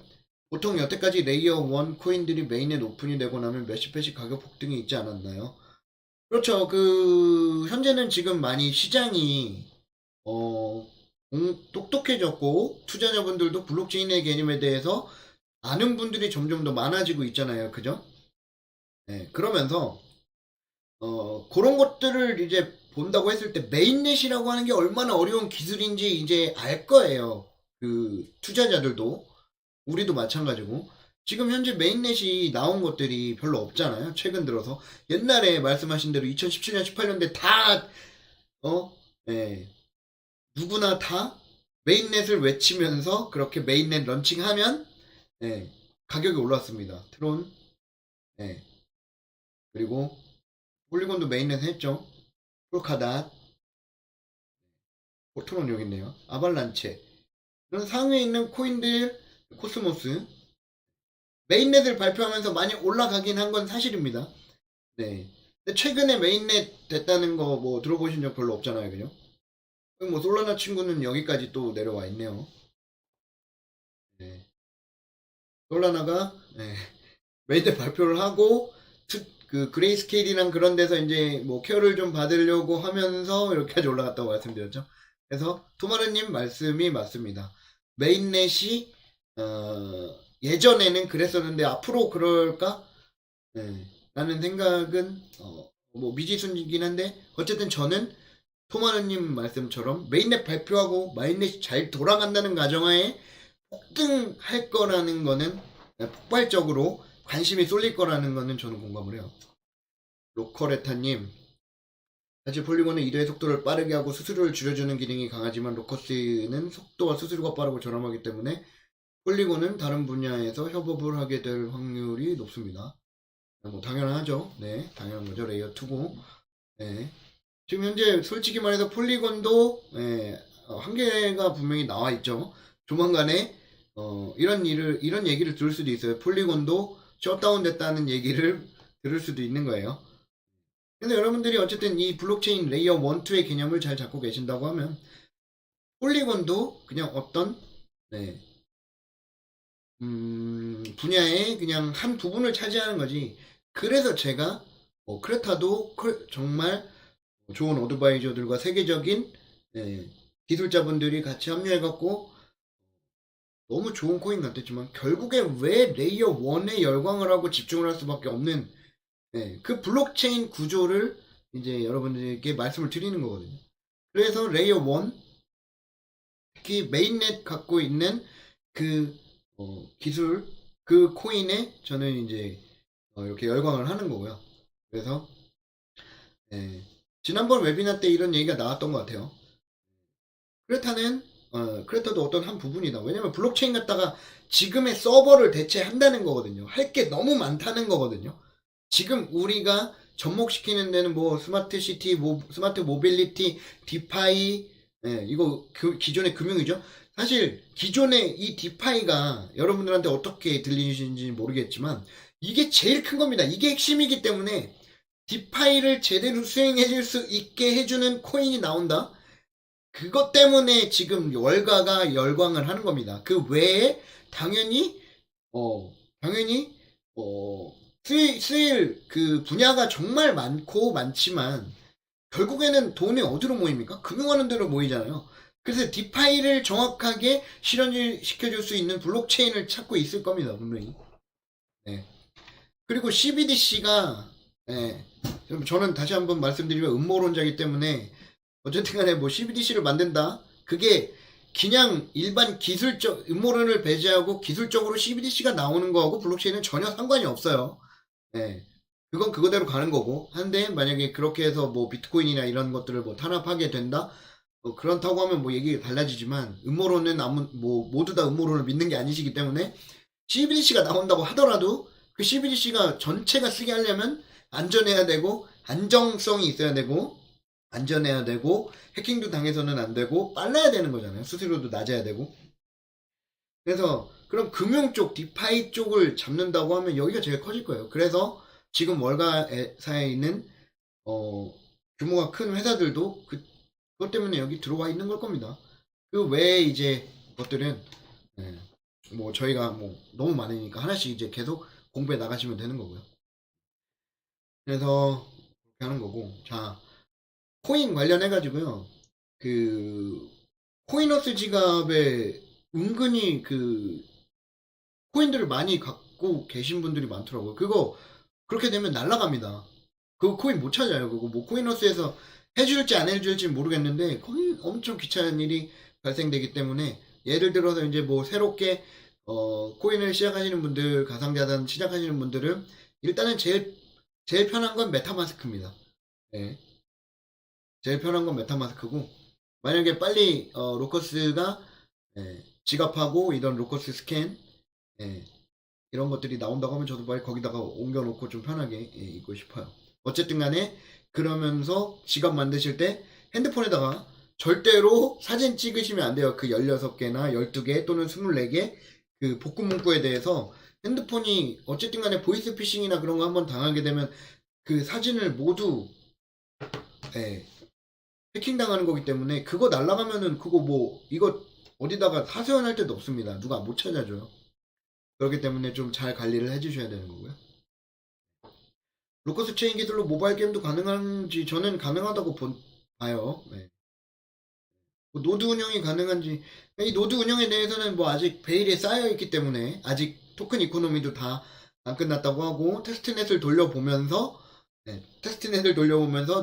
보통 여태까지 레이어 1 코인들이 메인에 오픈이 되고 나면 몇십 회씩 가격 폭등이 있지 않았나요? 그렇죠. 현재는 지금 많이 시장이, 똑똑해졌고, 투자자분들도 블록체인의 개념에 대해서 아는 분들이 점점 더 많아지고 있잖아요. 그죠? 네, 그러면서, 그런 것들을 이제 본다고 했을 때 메인넷이라고 하는 게 얼마나 어려운 기술인지 이제 알 거예요. 투자자들도. 우리도 마찬가지고. 지금 현재 메인넷이 나온 것들이 별로 없잖아요. 최근 들어서. 옛날에 말씀하신 대로 2017년, 18년대 다, 예, 누구나 다 메인넷을 외치면서 그렇게 메인넷 런칭하면, 예, 가격이 올랐습니다. 트론, 예, 그리고 폴리곤도 메인넷 했죠. 폴카닷, 포트론 여기 있네요. 아발란체. 이런 상위에 있는 코인들, 코스모스, 메인넷을 발표하면서 많이 올라가긴 한 건 사실입니다. 네. 근데 최근에 메인넷 됐다는 거 뭐 들어보신 적 별로 없잖아요. 그죠? 뭐 솔라나 친구는 여기까지 또 내려와 있네요. 네. 솔라나가 네. 메인넷 발표를 하고 그레이스케일이랑 그런 데서 이제 뭐 케어를 좀 받으려고 하면서 이렇게까지 올라갔다고 말씀드렸죠. 그래서 토마르님 말씀이 맞습니다. 메인넷이 예전에는 그랬었는데 앞으로 그럴까? 네. 라는 생각은 뭐 미지수이긴 한데 어쨌든 저는 토마르님 말씀처럼 메인넷 발표하고 마인넷이 잘 돌아간다는 가정하에 폭등할 거라는 거는 폭발적으로 관심이 쏠릴 거라는 거는 저는 공감을 해요. 로커레타님, 사실 폴리곤은 이도의 속도를 빠르게 하고 수수료를 줄여주는 기능이 강하지만 로커스는 속도와 수수료가 빠르고 저렴하기 때문에 폴리곤은 다른 분야에서 협업을 하게 될 확률이 높습니다. 뭐 당연하죠. 네, 당연한 거죠. 레이어 2고. 네. 지금 현재 솔직히 말해서 폴리곤도 한계가 분명히 나와 있죠. 조만간에 이런 얘기를 들을 수도 있어요. 폴리곤도 셧다운 됐다는 얘기를 들을 수도 있는 거예요. 근데 여러분들이 어쨌든 이 블록체인 레이어 1, 2의 개념을 잘 잡고 계신다고 하면 폴리곤도 그냥 어떤 네, 분야의 그냥 한 부분을 차지하는 거지. 그래서 제가 크레타도 정말 좋은 어드바이저들과 세계적인 기술자분들이 같이 합류해갖고 너무 좋은 코인 같았지만 결국에 왜 레이어 1에 열광을 하고 집중을 할 수밖에 없는 그 블록체인 구조를 이제 여러분들께 말씀을 드리는 거거든요. 그래서 레이어 1 특히 메인넷 갖고 있는 그 기술 그 코인에 저는 이제 이렇게 열광을 하는 거고요. 그래서 지난번 웨비나 때 이런 얘기가 나왔던 것 같아요. 크레타도 어떤 한 부분이다. 왜냐면 블록체인 갖다가 지금의 서버를 대체한다는 거거든요. 할 게 너무 많다는 거거든요. 지금 우리가 접목시키는 데는 뭐 스마트 시티, 스마트 모빌리티, 디파이, 이거 기존의 금융이죠. 사실 기존의 이 디파이가 여러분들한테 어떻게 들리시는지 모르겠지만 이게 제일 큰 겁니다. 이게 핵심이기 때문에 디파이를 제대로 수행해 줄 수 있게 해주는 코인이 나온다. 그것 때문에 지금 월가가 열광을 하는 겁니다. 그 외에 당연히 당연히 쓰일 그 분야가 정말 많지만 결국에는 돈이 어디로 모입니까? 금융하는 데로 모이잖아요. 그래서 디파이를 정확하게 실현시켜줄 수 있는 블록체인을 찾고 있을 겁니다, 분명히. 네. 그리고 CBDC가 저는 다시 한번 말씀드리면 음모론자이기 때문에 어쨌든 간에 뭐 CBDC를 만든다. 그게 그냥 일반 기술적 음모론을 배제하고 기술적으로 CBDC가 나오는 거하고 블록체인은 전혀 상관이 없어요. 그건 그거대로 가는 거고. 한데 만약에 그렇게 해서 뭐 비트코인이나 이런 것들을 뭐 탄압하게 된다. 그렇다고 하면 뭐 얘기가 달라지지만 음모론은 뭐 모두 다 음모론을 믿는 게 아니시기 때문에 CBDC가 나온다고 하더라도 그 CBDC가 전체가 쓰게 하려면 안전해야 되고 안정성이 있어야 되고 안전해야 되고 해킹도 당해서는 안 되고 빨라야 되는 거잖아요. 수수료도 낮아야 되고. 그래서 그럼 금융 쪽, 디파이 쪽을 잡는다고 하면 여기가 제일 커질 거예요. 그래서 지금 월가사에 있는 규모가 큰 회사들도 그것 때문에 여기 들어와 있는 걸 겁니다. 그 외에 이제 것들은 뭐 저희가 뭐 너무 많으니까 하나씩 이제 계속 공부해 나가시면 되는 거고요. 그래서 그렇게 하는 거고. 자, 코인 관련해 가지고요. 그 코인워스 지갑에 은근히 그 코인들을 많이 갖고 계신 분들이 많더라고요. 그거 그렇게 되면 날라갑니다. 그거 코인 못 찾아요. 그거 뭐 코인워스에서 해줄지 안 해줄지 모르겠는데 거의 엄청 귀찮은 일이 발생되기 때문에, 예를 들어서 이제 뭐 새롭게 코인을 시작하시는 분들, 가상자산 시작하시는 분들은 일단은 제일 편한 건 메타마스크입니다. 예. 제일 편한 건 메타마스크고, 만약에 빨리 로커스가 지갑하고 이런 로커스 스캔, 예, 이런 것들이 나온다고 하면 저도 빨리 거기다가 옮겨놓고 좀 편하게 있고 싶어요. 어쨌든 간에 그러면서 지갑 만드실 때 핸드폰에다가 절대로 사진 찍으시면 안 돼요. 그 16개나 12개 또는 24개 그 복구 문구에 대해서 핸드폰이 어쨌든 간에 보이스피싱이나 그런 거 한번 당하게 되면 그 사진을 모두 예, 해킹당하는 거기 때문에, 그거 날라가면은 그거 뭐 이거 어디다가 하소연할 데도 없습니다. 누가 못 찾아줘요. 그렇기 때문에 좀 잘 관리를 해주셔야 되는 거고요. 로커스 체인 기술로 모바일 게임도 가능한지 저는 가능하다고 봐요. 네. 뭐 노드 운영이 가능한지, 이 노드 운영에 대해서는 뭐 아직 베일에 쌓여 있기 때문에 아직 토큰 이코노미도 다 안 끝났다고 하고, 테스트넷을 돌려보면서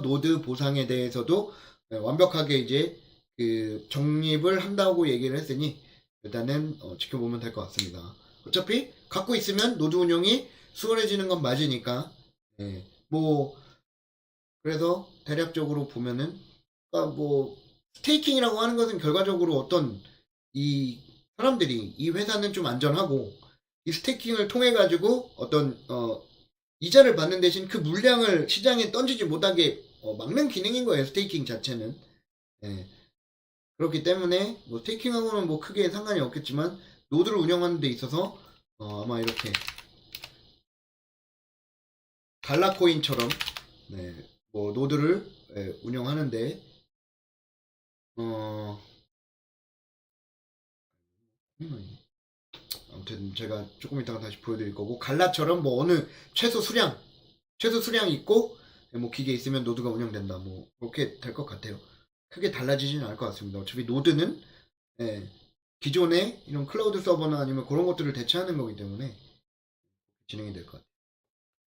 노드 보상에 대해서도 완벽하게 이제 그 정립을 한다고 얘기를 했으니 일단은 지켜보면 될 것 같습니다. 어차피 갖고 있으면 노드 운영이 수월해지는 건 맞으니까. 뭐 그래서 대략적으로 보면은, 그러니까 뭐 스테이킹이라고 하는 것은 결과적으로 어떤 이 사람들이 이 회사는 좀 안전하고 이 스테이킹을 통해 가지고 어떤 이자를 받는 대신 그 물량을 시장에 던지지 못하게 막는 기능인 거예요. 스테이킹 자체는. 예. 그렇기 때문에 뭐 스테이킹하고는 뭐 크게 상관이 없겠지만, 노드를 운영하는 데 있어서 아마 이렇게 갈라코인처럼 뭐 노드를 운영하는데 아무튼 제가 조금 이따가 다시 보여드릴 거고, 갈라처럼 뭐 어느 최소 수량 있고 뭐 기계 있으면 노드가 운영된다, 뭐 그렇게 될 것 같아요. 크게 달라지지는 않을 것 같습니다. 어차피 노드는 기존의 이런 클라우드 서버나 아니면 그런 것들을 대체하는 거기 때문에 진행이 될 것 같아요.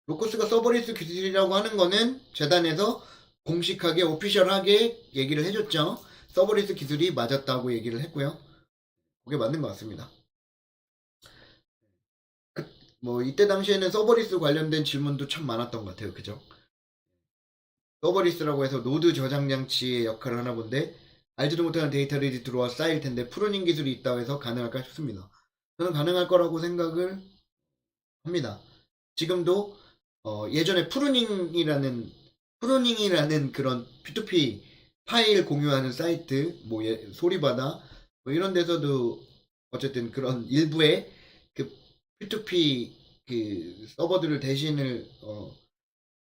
로커스가 서버리스 기술이라고 하는 거는 재단에서 공식하게 오피셜하게 얘기를 해줬죠. 서버리스 기술이 맞았다고 얘기를 했고요. 그게 맞는 것 같습니다. 뭐 이때 당시에는 서버리스 관련된 질문도 참 많았던 것 같아요. 그죠? 서버리스라고 해서 노드 저장 장치의 역할을 하나 본데, 알지도 못하는 데이터들이 들어와 쌓일 텐데 프로닝 기술이 있다고 해서 가능할까 싶습니다. 저는 가능할 거라고 생각을 합니다. 지금도 예전에 프루닝이라는 그런 P2P 파일 공유하는 사이트, 뭐 소리바다 뭐 이런 데서도 어쨌든 그런 일부의 그 P2P 그 서버들을 대신을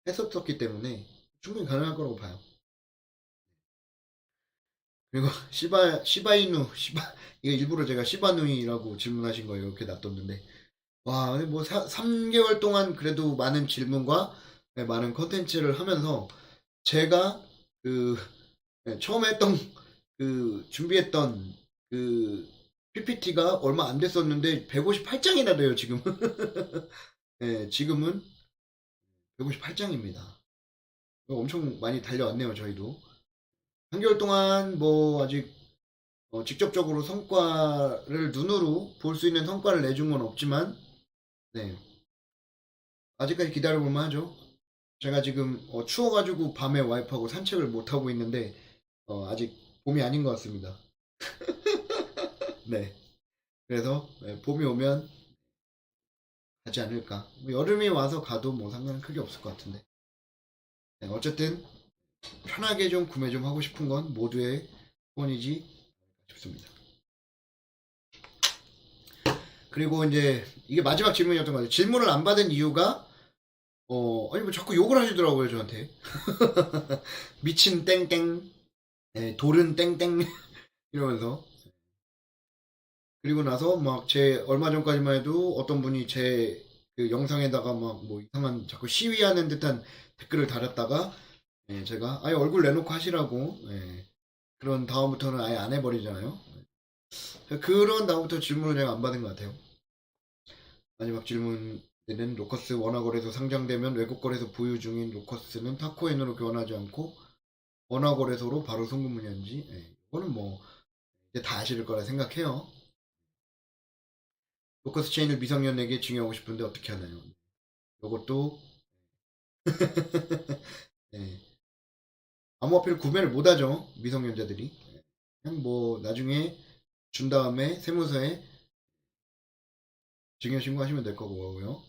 했었기 때문에 충분히 가능할 거라고 봐요. 그리고 이거 일부러 제가 시바누이라고 질문하신 거예요. 이렇게 놔뒀는데, 와, 근데 뭐 3개월 동안 그래도 많은 질문과 많은 컨텐츠를 하면서 제가 그 처음에 했던 준비했던 그 PPT가 얼마 안 됐었는데 158장이나 돼요, 지금. 네, 지금은 158장입니다. 엄청 많이 달려왔네요, 저희도. 3개월 동안 뭐 아직 직접적으로 성과를 눈으로 볼 수 있는 성과를 내준 건 없지만, 네, 아직까지 기다려볼만 하죠. 제가 지금 추워가지고 밤에 와이프하고 산책을 못하고 있는데 아직 봄이 아닌 것 같습니다. 네, 그래서 봄이 오면 가지 않을까. 뭐 여름이 와서 가도 뭐 상관은 크게 없을 것 같은데, 네, 어쨌든 편하게 좀 구매 좀 하고 싶은 건 모두의 소원이지 싶습니다. 그리고 이제 이게 마지막 질문이었던 것 같아요. 질문을 안 받은 이유가 아니 뭐 자꾸 욕을 하시더라고요, 저한테. 미친 땡땡, 돌은 땡땡 이러면서 그리고 나서 막 제 얼마 전까지만 해도 어떤 분이 제 그 영상에다가 막 뭐 이상한 자꾸 시위하는 듯한 댓글을 달았다가 예, 제가 아예 얼굴 내놓고 하시라고 예, 그런 다음부터는 아예 안 해버리잖아요. 그런 다음부터 질문을 제가 안 받은 것 같아요. 마지막 질문에는 로커스 원화거래소 상장되면 외국거래소 보유 중인 로커스는 타코인으로 교환하지 않고 원화거래소로 바로 송금문의한지 예, 이거는 뭐 이제 다 아실 거라 생각해요. 로커스 체인을 미성년에게 증여하고 싶은데 어떻게 하나요? 이것도 예, 암호화폐를 구매를 못하죠. 미성년자들이. 그냥 뭐 나중에 준 다음에 세무서에 증여 신고하시면 될 거고요.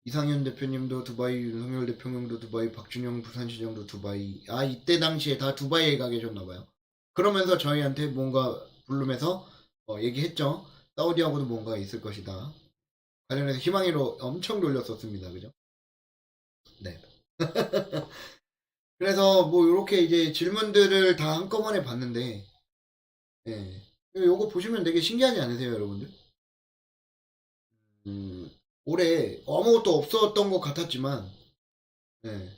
이상현 대표님도 두바이, 윤석열 대통령도 두바이, 박준영 부산시장도 두바이. 아, 이때 당시에 다 두바이에 가 계셨나봐요. 그러면서 저희한테 뭔가 부르면서 얘기했죠. 사우디하고도 뭔가 있을 것이다. 관련해서 희망으로 엄청 돌렸었습니다. 그죠? 네. 그래서 뭐 이렇게 이제 질문들을 다 한꺼번에 봤는데, 예. 요거 보시면 되게 신기하지 않으세요, 여러분들? 음, 올해 아무것도 없었던 것 같았지만, 예.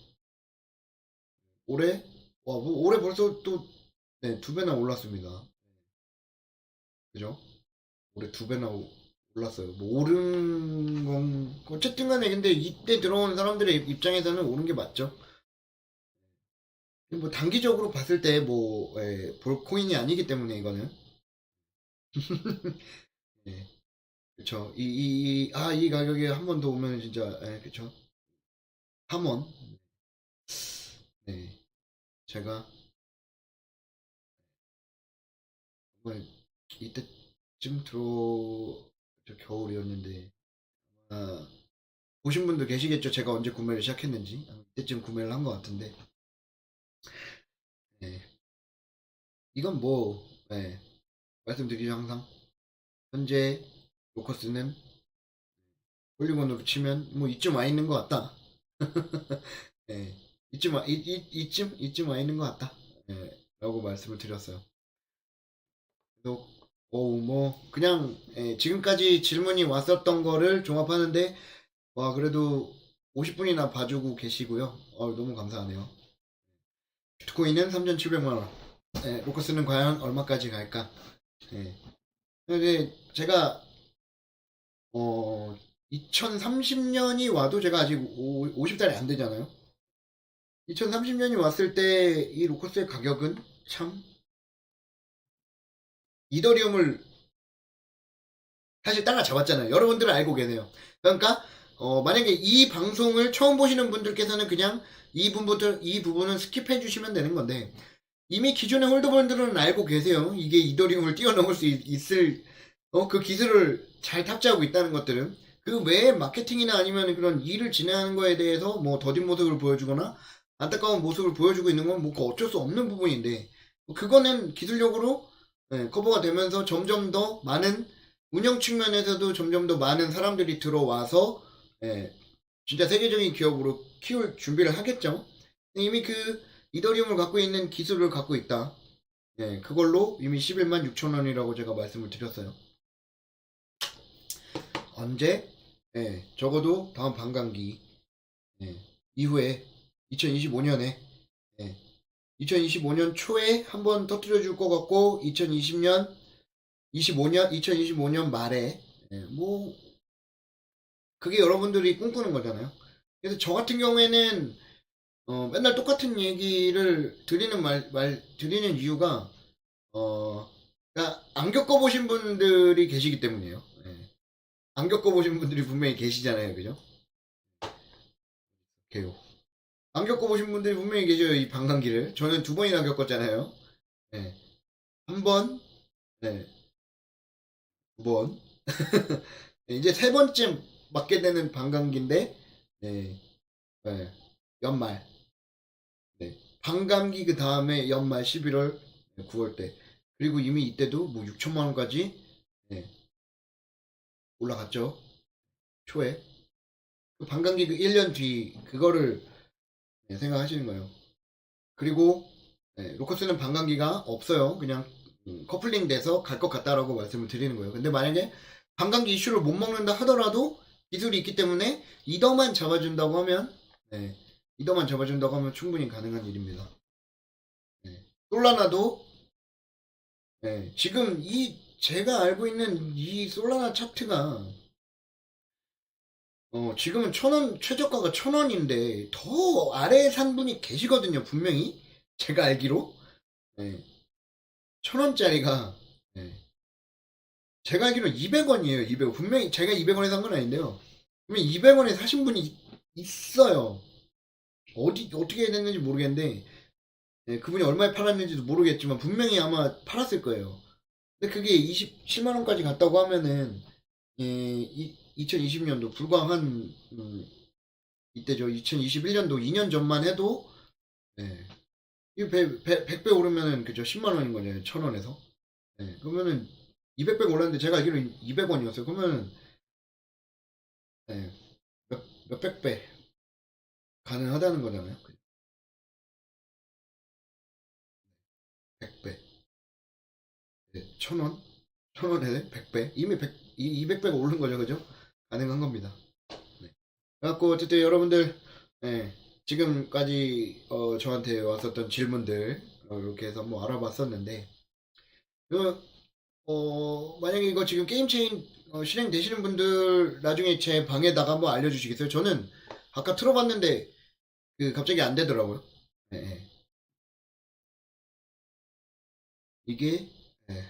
올해, 와, 뭐 올해 벌써 또, 네, 두 배나 올랐습니다. 그죠? 올해 두 배나 올랐어요. 뭐, 오른 건, 어쨌든 간에 근데 이때 들어온 사람들의 입장에서는 오른 게 맞죠? 뭐, 단기적으로 봤을 때 뭐, 예, 볼 코인이 아니기 때문에 이거는. 예, 그쵸. 이 가격에 한 번 더 오면 진짜, 예, 그쵸. 3원. 네. 제가, 정말 이때쯤 겨울이었는데, 아, 보신 분들 계시겠죠? 제가 언제 구매를 시작했는지. 이때쯤 구매를 한 것 같은데, 네. 이건 뭐, 네. 말씀드리죠, 항상. 현재 로커스는 폴리곤으로 치면, 뭐, 이쯤 와 있는 것 같다. 네. 이쯤 와 있는 것 같다. 네. 라고 말씀을 드렸어요. 그래서, 뭐, 그냥, 예, 지금까지 질문이 왔었던 거를 종합하는데, 와, 그래도 50분이나 봐주고 계시고요. 너무 감사하네요. 비트코인은 3,700만원. 예, 로커스는 과연 얼마까지 갈까? 예. 근데 제가, 2030년이 와도 제가 아직 50살이 안 되잖아요. 2030년이 왔을 때 이 로커스의 가격은 참, 이더리움을 사실 따라잡았잖아요. 여러분들은 알고 계세요. 그러니까 만약에 이 방송을 처음 보시는 분들께서는 그냥 이 부분은 스킵해 주시면 되는 건데 이미 기존의 홀더분들은 알고 계세요. 이게 이더리움을 뛰어넘을 수 있을 그 기술을 잘 탑재하고 있다는 것들은 그 외에 마케팅이나 아니면 그런 일을 진행하는 거에 대해서 뭐 더딘 모습을 보여주거나 안타까운 모습을 보여주고 있는 건 뭐 어쩔 수 없는 부분인데 그거는 기술력으로 커버가 되면서 점점 더 많은 운영 측면에서도 점점 더 많은 사람들이 들어와서 예, 진짜 세계적인 기업으로 키울 준비를 하겠죠. 이미 그 이더리움을 갖고 있는 기술을 갖고 있다. 예, 그걸로 이미 11만 6천 원이라고 제가 말씀을 드렸어요. 언제? 예, 적어도 다음 반감기 예, 이후에 2025년에 2025년 초에 한번 터뜨려 줄 것 같고 2025년 말에 뭐 그게 여러분들이 꿈꾸는 거잖아요. 그래서 저 같은 경우에는 맨날 똑같은 얘기를 드리는 이유가 그러니까 안 겪어보신 분들이 계시기 때문이에요. 예. 안 겪어보신 분들이 분명히 계시잖아요, 그죠? 개요. 안 겪어보신 분들이 분명히 계셔요, 이 방광기를. 저는 두 번이나 겪었잖아요. 예. 한 번, 네, 두 번. 이제 세 번째 맞게 되는 방광기인데, 네, 네, 연말. 네. 반감기 그 다음에 연말 11월, 9월 때. 그리고 이미 이때도 뭐 6천만 원까지 올라갔죠. 초에. 그 반감기 그 1년 뒤 그거를 생각하시는 거예요. 그리고 로커스는 반감기가 없어요. 그냥 커플링 돼서 갈 것 같다라고 말씀을 드리는 거예요. 근데 만약에 관광지 이슈를 못 먹는다 하더라도 기술이 있기 때문에 이더만 잡아준다고 하면, 네, 이더만 잡아준다고 하면 충분히 가능한 일입니다. 네. 솔라나도, 네, 지금 제가 알고 있는 이 솔라나 차트가, 지금은 1,000원, 최저가가 1,000원인데, 더 아래에 산 분이 계시거든요, 분명히. 제가 알기로. 네. 1,000원짜리가, 제가 알기로 200원이에요, 200원. 분명히 제가 200원에 산 건 아닌데요. 분명히 200원에 사신 분이 있어요. 어떻게 해야 됐는지 모르겠는데, 그분이 얼마에 팔았는지도 모르겠지만, 분명히 아마 팔았을 거예요. 근데 그게 7만원까지 갔다고 하면은, 2020년도, 불과 이때죠. 2021년도 2년 전만 해도, 예, 이 100배 오르면은, 그죠. 10만원인 거잖아요. 1,000원에서. 그러면은, 200배 올랐는데, 제가 알기로 200원이었어요. 그러면은, 예, 몇백 배 가능하다는 거잖아요. 100배. 1,000원? 1,000원에 100배? 이미 200배가 오른 거죠, 그죠? 가능한 겁니다. 네. 그래갖고, 어쨌든 여러분들, 예, 지금까지, 저한테 왔었던 질문들, 이렇게 해서 한번 알아봤었는데, 그, 만약에 이거 지금 게임 체인, 실행되시는 분들, 나중에 제 방에다가 한번 알려주시겠어요? 저는 아까 틀어봤는데, 갑자기 안 되더라고요. 예, 예. 이게, 예.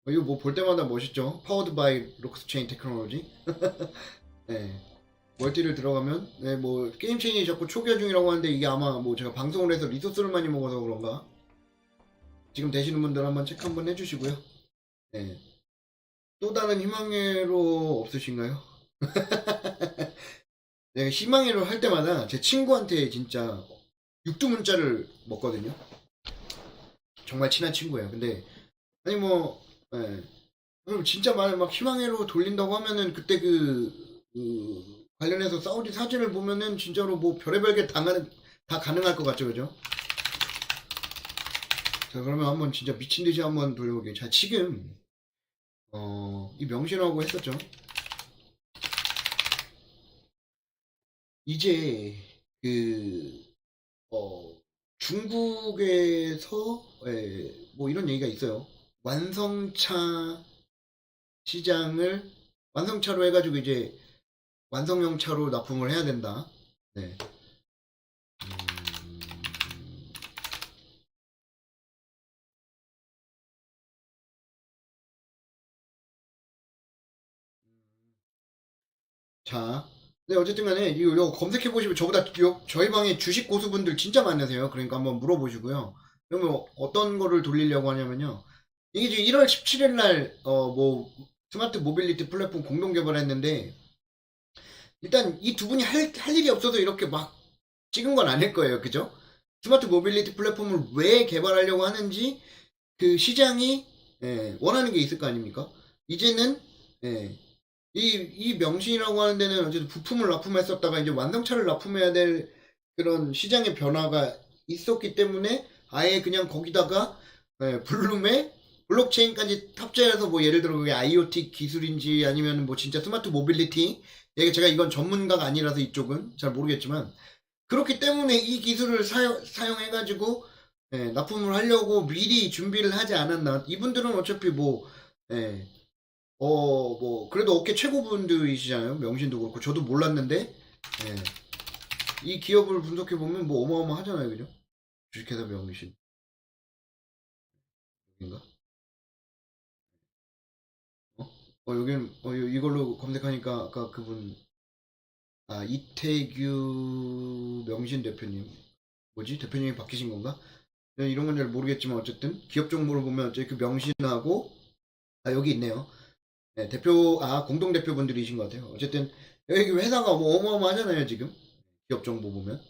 이거 뭐 볼 때마다 멋있죠? Powered by Blockchain Technology. 네. 멀티를 들어가면, 네, 뭐, 게임 체인이 자꾸 초기화 중이라고 하는데, 이게 아마 뭐 제가 방송을 해서 리소스를 많이 먹어서 그런가? 지금 되시는 분들 한번 체크 한번 해주시고요. 네. 또 다른 희망회로 없으신가요? 네, 희망회로 할 때마다 제 친구한테 진짜 육두문자를 먹거든요. 정말 친한 친구예요. 근데, 아니 뭐, 예. 그럼 진짜 막 희망회로 돌린다고 하면은 그때 관련해서 사우디 사진을 보면은 진짜로 뭐 별의별 게 다 가능할 것 같죠, 그죠? 자, 그러면 한번 진짜 미친 듯이 한번 돌려볼게요. 자, 지금, 이 명신하고 했었죠. 이제, 그, 중국에서, 뭐 이런 얘기가 있어요. 완성차 시장을, 완성차로 해가지고 이제 완성형 차로 납품을 해야 된다. 네. 음, 자, 네, 어쨌든 간에 이거 검색해 보시면 저보다 저희 방에 주식 고수분들 진짜 많으세요. 그러니까 한번 물어보시고요. 그러면 어떤 거를 돌리려고 하냐면요. 이게 지금 1월 17일 날, 뭐, 스마트 모빌리티 플랫폼 공동 개발했는데, 일단 이 두 분이 할 일이 없어서 이렇게 막 찍은 건 아닐 거예요. 그죠? 스마트 모빌리티 플랫폼을 왜 개발하려고 하는지 그 시장이 원하는 게 있을 거 아닙니까? 이제는 예, 이 명신이라고 하는 데는 어쨌든 부품을 납품했었다가 이제 완성차를 납품해야 될 그런 시장의 변화가 있었기 때문에 아예 그냥 거기다가 블룸에 블록체인까지 탑재해서 뭐 예를 들어 그게 IoT 기술인지 아니면 뭐 진짜 스마트 모빌리티 제가 이건 전문가가 아니라서 이쪽은 잘 모르겠지만 그렇기 때문에 이 기술을 사용해가지고 납품을 하려고 미리 준비를 하지 않았나. 이분들은 어차피 뭐, 예, 뭐, 그래도 업계 최고분들이시잖아요. 명신도 그렇고. 저도 몰랐는데, 이 기업을 분석해보면 뭐 어마어마하잖아요. 그죠? 주식회사 명신. 인가? 어? 여긴, 이걸로 검색하니까 아까 그분, 이태규 명신 대표님. 뭐지? 대표님이 바뀌신 건가? 이런 건 잘 모르겠지만 어쨌든 기업 정보를 보면 그 명신하고 여기 있네요. 네, 공동 대표분들이신 것 같아요. 어쨌든 여기 회사가 뭐 어마어마하잖아요 지금 기업 정보 보면.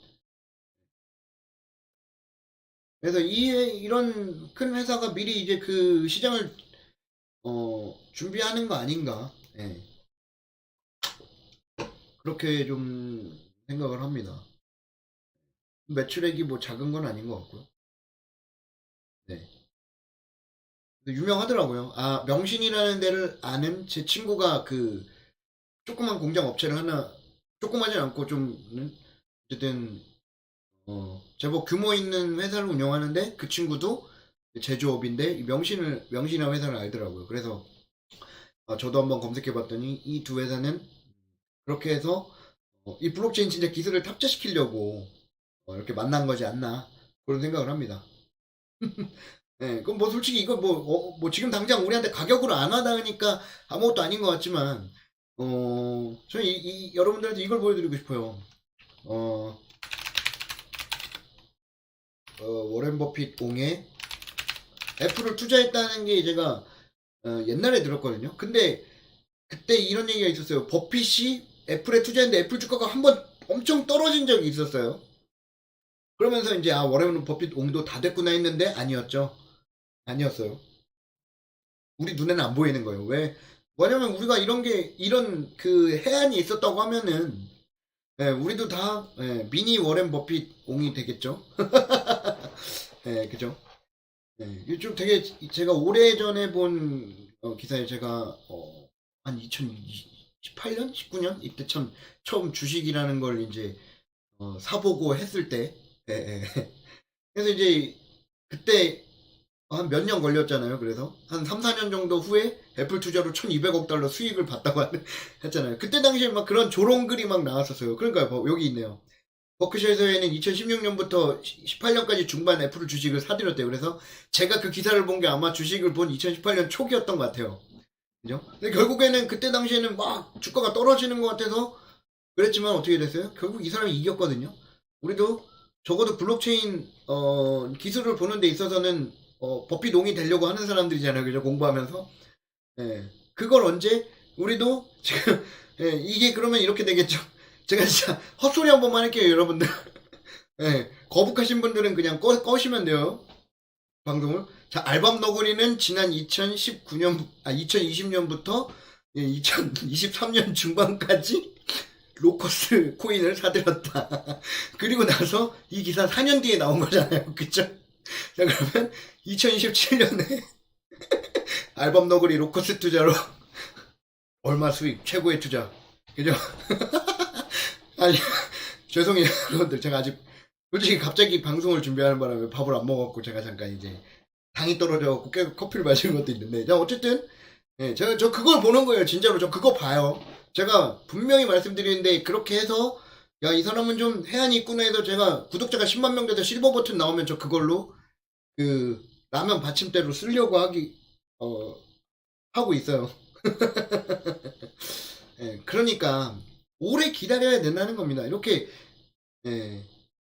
그래서 이런 큰 회사가 미리 이제 그 시장을 준비하는 거 아닌가. 예, 그렇게 좀 생각을 합니다. 매출액이 뭐 작은 건 아닌 것 같고요. 네. 유명하더라고요. 아, 명신이라는 데를 아는 제 친구가 그 조그만 공장 업체를 하나, 조그마진 않고 좀 어쨌든 제법 규모 있는 회사를 운영하는데 그 친구도 제조업인데 이 명신이라는 회사를 알더라고요. 그래서 저도 한번 검색해 봤더니 이 두 회사는 그렇게 해서 이 블록체인 진짜 기술을 탑재시키려고 이렇게 만난 거지 않나 그런 생각을 합니다. 네, 그럼 뭐 솔직히 이거 뭐 지금 당장 우리한테 가격으로 안 와닿으니까 아무것도 아닌 것 같지만 저는 여러분들한테 이걸 보여드리고 싶어요. 어, 워렌 버핏 옹에 애플을 투자했다는 게 제가 옛날에 들었거든요. 근데 그때 이런 얘기가 있었어요. 버핏이 애플에 투자했는데 애플 주가가 한번 엄청 떨어진 적이 있었어요. 그러면서 이제 워렌 버핏 옹도 다 됐구나 했는데 아니었죠. 아니었어요. 우리 눈에는 안 보이는 거예요. 왜? 왜냐면 우리가 이런 그 해안이 있었다고 하면은 우리도 다 미니 워렌 버핏 옹이 되겠죠. 그죠? 이게 좀 되게 제가 오래전에 본 기사에 제가 한 2018년, 19년 이때 참 처음 주식이라는 걸 이제 사보고 했을 때 예, 예. 그래서 이제 그때 한 몇 년 걸렸잖아요. 그래서 한 3, 4년 정도 후에 애플 투자로 1200억 달러 수익을 봤다고 했잖아요. 그때 당시에 막 그런 조롱글이 막 나왔었어요. 그러니까 여기 있네요. 버크셔에서는 2016년부터 18년까지 중반 애플 주식을 사들였대요. 그래서 제가 그 기사를 본 게 아마 주식을 본 2018년 초기였던 것 같아요. 그죠? 근데 결국에는 그때 당시에는 막 주가가 떨어지는 것 같아서 그랬지만 어떻게 됐어요? 결국 이 사람이 이겼거든요. 우리도 적어도 블록체인 기술을 보는 데 있어서는 버핏 옹이 되려고 하는 사람들이잖아요. 그죠? 공부하면서. 예. 그걸 언제 우리도 지금 이게 그러면 이렇게 되겠죠. 제가 진짜 헛소리 한 번만 할게요, 여러분들. 거북하신 분들은 그냥 꺼시면 돼요. 방송을. 자, 알밤 너구리는 지난 2019년, 2020년부터 2023년 중반까지 로커스 코인을 사들였다. 그리고 나서 이 기사 4년 뒤에 나온 거잖아요. 그쵸? 자, 그러면 2027년에 알밤 너구리 로커스 투자로 얼마 수익, 최고의 투자. 그죠? 아니, 죄송해요, 여러분들. 제가 아직, 솔직히 갑자기 방송을 준비하는 바람에 밥을 안 먹었고, 제가 잠깐 이제, 당이 떨어져갖고 깨 커피를 마시는 것도 있는데, 자, 어쨌든, 저 그걸 보는 거예요. 진짜로. 저 그거 봐요. 제가 분명히 말씀드리는데, 그렇게 해서, 야, 이 사람은 좀 해안이 있구나 해서 제가 구독자가 10만 명 돼서 실버 버튼 나오면 저 그걸로, 그, 라면 받침대로 쓰려고 하고 있어요. 그러니까, 오래 기다려야 된다는 겁니다. 이렇게, 예.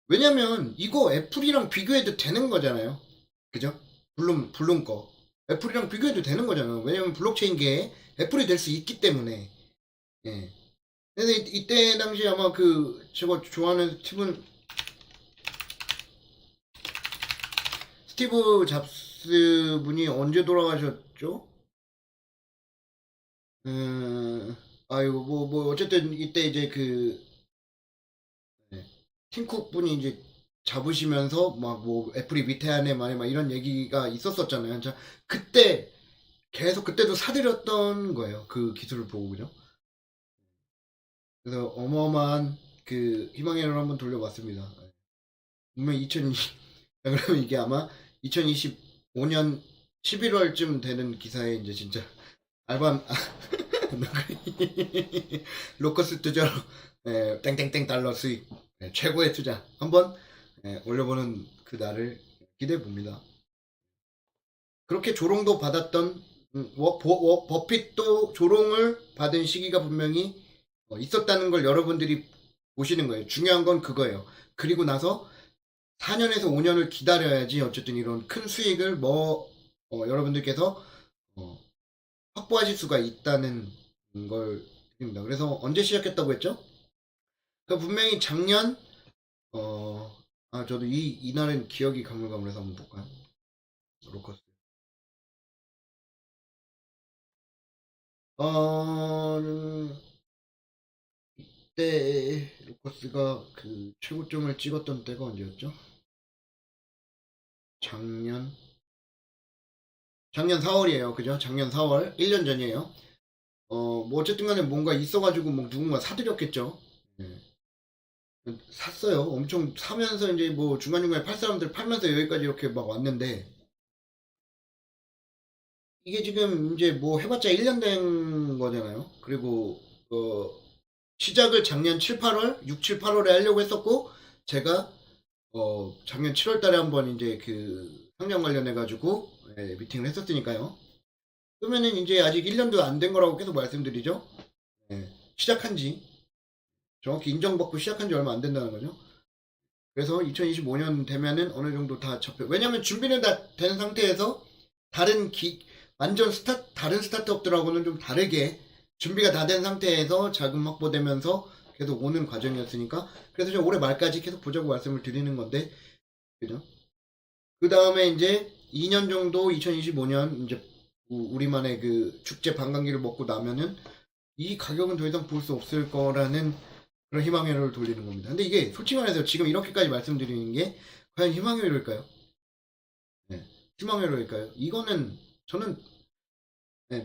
왜냐면 이거 애플이랑 비교해도 되는 거잖아요. 그죠? 블룸 거. 애플이랑 비교해도 되는 거잖아요. 왜냐면 블록체인계에 애플이 될 수 있기 때문에. 예. 그래서 이때 당시 아마 그 제가 좋아하는 스티브 잡스 분이 언제 돌아가셨죠? 아이고 뭐 어쨌든 이때 이제 그 팀쿡 분이 이제 잡으시면서 막 뭐 애플이 위태하네 막 이런 얘기가 있었었잖아요. 자, 그때 계속 그때도 사들였던 거예요. 그 기술을 보고 그죠? 그래서 어마어마한 그 희망의 를 한번 돌려봤습니다. 분명 2020 그러면 이게 아마 2025년 11월쯤 되는 기사에 이제 진짜 알밤 로커스 투자로 땡땡땡 달러 수익 최고의 투자 한번 올려보는 그 날을 기대해 봅니다. 그렇게 조롱도 받았던 버핏도 조롱을 받은 시기가 분명히 있었다는 걸 여러분들이 보시는 거예요. 중요한 건 그거예요. 그리고 나서 4년에서 5년을 기다려야지 어쨌든 이런 큰 수익을 여러분들께서 어, 확보하실 수가 있다는 걸 드립니다. 그래서 언제 시작했다고 했죠? 그 분명히 작년 저도 이날은 기억이 가물가물해서 한번 볼까요? 로커스. 이때 로커스가 그 최고점을 찍었던 때가 언제였죠? 작년 작년 4월이에요. 그죠? 작년 4월. 1년 전이에요. 뭐 어쨌든 간에 뭔가 있어가지고 뭐 누군가 사드렸겠죠. 예. 샀어요. 엄청 사면서 이제 뭐 중간중간에 팔 사람들 팔면서 여기까지 이렇게 막 왔는데 이게 지금 이제 뭐 해봤자 1년 된 거잖아요. 그리고 시작을 작년 7, 8월, 6, 7, 8월에 하려고 했었고 제가 작년 7월 달에 한번 이제 그 상장 관련해 가지고 미팅을 했었으니까요. 그러면은 이제 아직 1년도 안 된 거라고 계속 말씀드리죠. 예, 시작한 지 정확히 인정받고 시작한 지 얼마 안 된다는 거죠. 그래서 2025년 되면은 어느 정도 다 접혀. 왜냐면 준비는 다 된 상태에서 다른 완전 다른 스타트업들하고는 좀 다르게 준비가 다 된 상태에서 자금 확보되면서 계속 오는 과정이었으니까. 그래서 좀 올해 말까지 계속 보자고 말씀을 드리는 건데, 그죠? 그 다음에 이제 2년 정도 2025년 이제 우리만의 그 축제 반감기를 먹고 나면은 이 가격은 더 이상 볼 수 없을 거라는 그런 희망회로를 돌리는 겁니다. 근데 이게 솔직히 말해서 지금 이렇게까지 말씀드리는 게 과연 희망회로일까요? 네. 희망회로일까요? 이거는 저는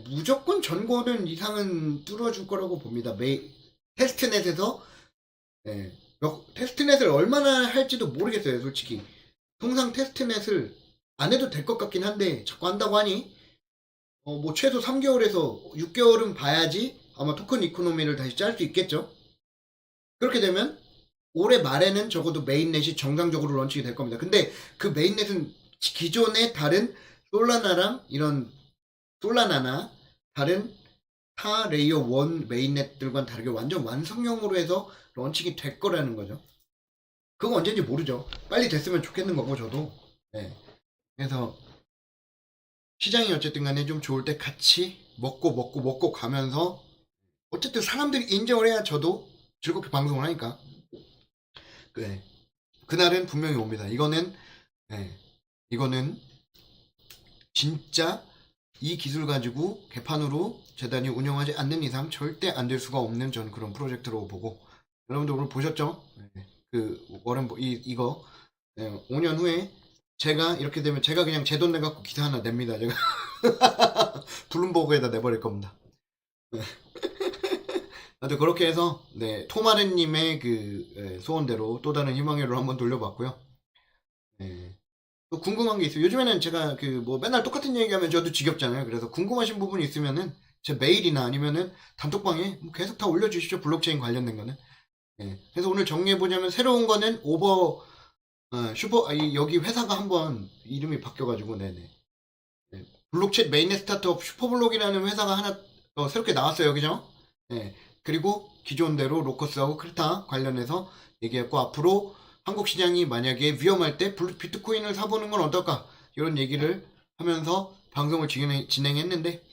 무조건 전고는 이상은 뚫어줄 거라고 봅니다. 테스트넷에서 테스트넷을 얼마나 할지도 모르겠어요, 솔직히. 통상 테스트넷을 안 해도 될 것 같긴 한데 자꾸 한다고 하니 뭐 최소 3개월에서 6개월은 봐야지 아마 토큰 이코노미를 다시 짤 수 있겠죠. 그렇게 되면 올해 말에는 적어도 메인넷이 정상적으로 런칭이 될 겁니다. 근데 그 메인넷은 기존의 다른 솔라나랑 이런 솔라나나 다른 타 레이어 1 메인넷들과는 다르게 완전 완성형으로 해서 런칭이 될 거라는 거죠. 그거 언제인지 모르죠. 빨리 됐으면 좋겠는 거고 저도. 네. 그래서 시장이 어쨌든 간에 좀 좋을 때 같이 먹고 가면서 어쨌든 사람들이 인정을 해야 저도 즐겁게 방송을 하니까. 네. 그날은 분명히 옵니다. 이거는 진짜 이 기술 가지고 개판으로 재단이 운영하지 않는 이상 절대 안 될 수가 없는 전 그런 프로젝트로 보고 여러분들 오늘 보셨죠? 그 워렌 이거 5년 후에 제가 이렇게 되면 제가 그냥 제 돈 내갖고 기사 하나 냅니다. 제가 블룸버그에다 내버릴 겁니다. 아무튼 그렇게 해서 토마르님의 그 소원대로 또 다른 희망회로 한번 돌려봤고요. 또 궁금한 게 있어요. 요즘에는 제가 그 뭐 맨날 똑같은 얘기하면 저도 지겹잖아요. 그래서 궁금하신 부분이 있으면은 제 메일이나 아니면은 단톡방에 뭐 계속 다 올려주시죠. 블록체인 관련된 거는. 그래서 오늘 정리해보자면 새로운 거는 여기 회사가 한번 이름이 바뀌어가지고 블록체인 메인넷 스타트업 슈퍼블록이라는 회사가 하나 새롭게 나왔어요. 그죠? 그리고 기존대로 로커스하고 크리타 관련해서 얘기했고 앞으로 한국 시장이 만약에 위험할 때 비트코인을 사보는 건 어떨까? 이런 얘기를 하면서 방송을 진행했는데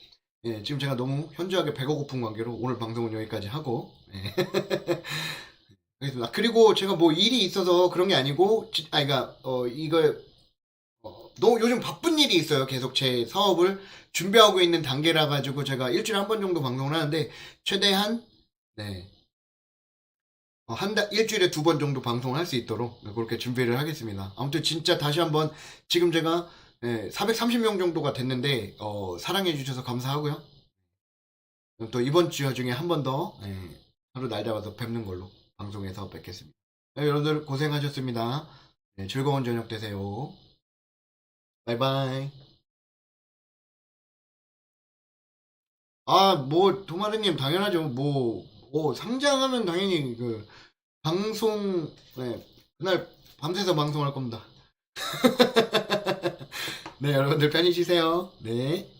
지금 제가 너무 현저하게 배가 고픈 관계로 오늘 방송은 여기까지 하고 알겠습니다. 그리고 제가 뭐 일이 있어서 그런 게 아니고 그러니까 너무 요즘 바쁜 일이 있어요. 계속 제 사업을 준비하고 있는 단계라 가지고 제가 일주일에 한 번 정도 방송을 하는데 최대한 일주일에 2번 정도 방송을 할 수 있도록 그렇게 준비를 하겠습니다. 아무튼 진짜 다시 한번 지금 제가 430명 정도가 됐는데 사랑해 주셔서 감사하고요. 또 이번 주 중에 한 번 더 하루 날 잡아서 뵙는 걸로 방송에서 뵙겠습니다. 여러분들 고생하셨습니다. 즐거운 저녁 되세요. 바이바이. 뭐 도마르님 당연하죠. 상장하면 당연히 그 방송 그날 밤새서 방송할 겁니다. 네, 여러분들 편히 쉬세요. 네.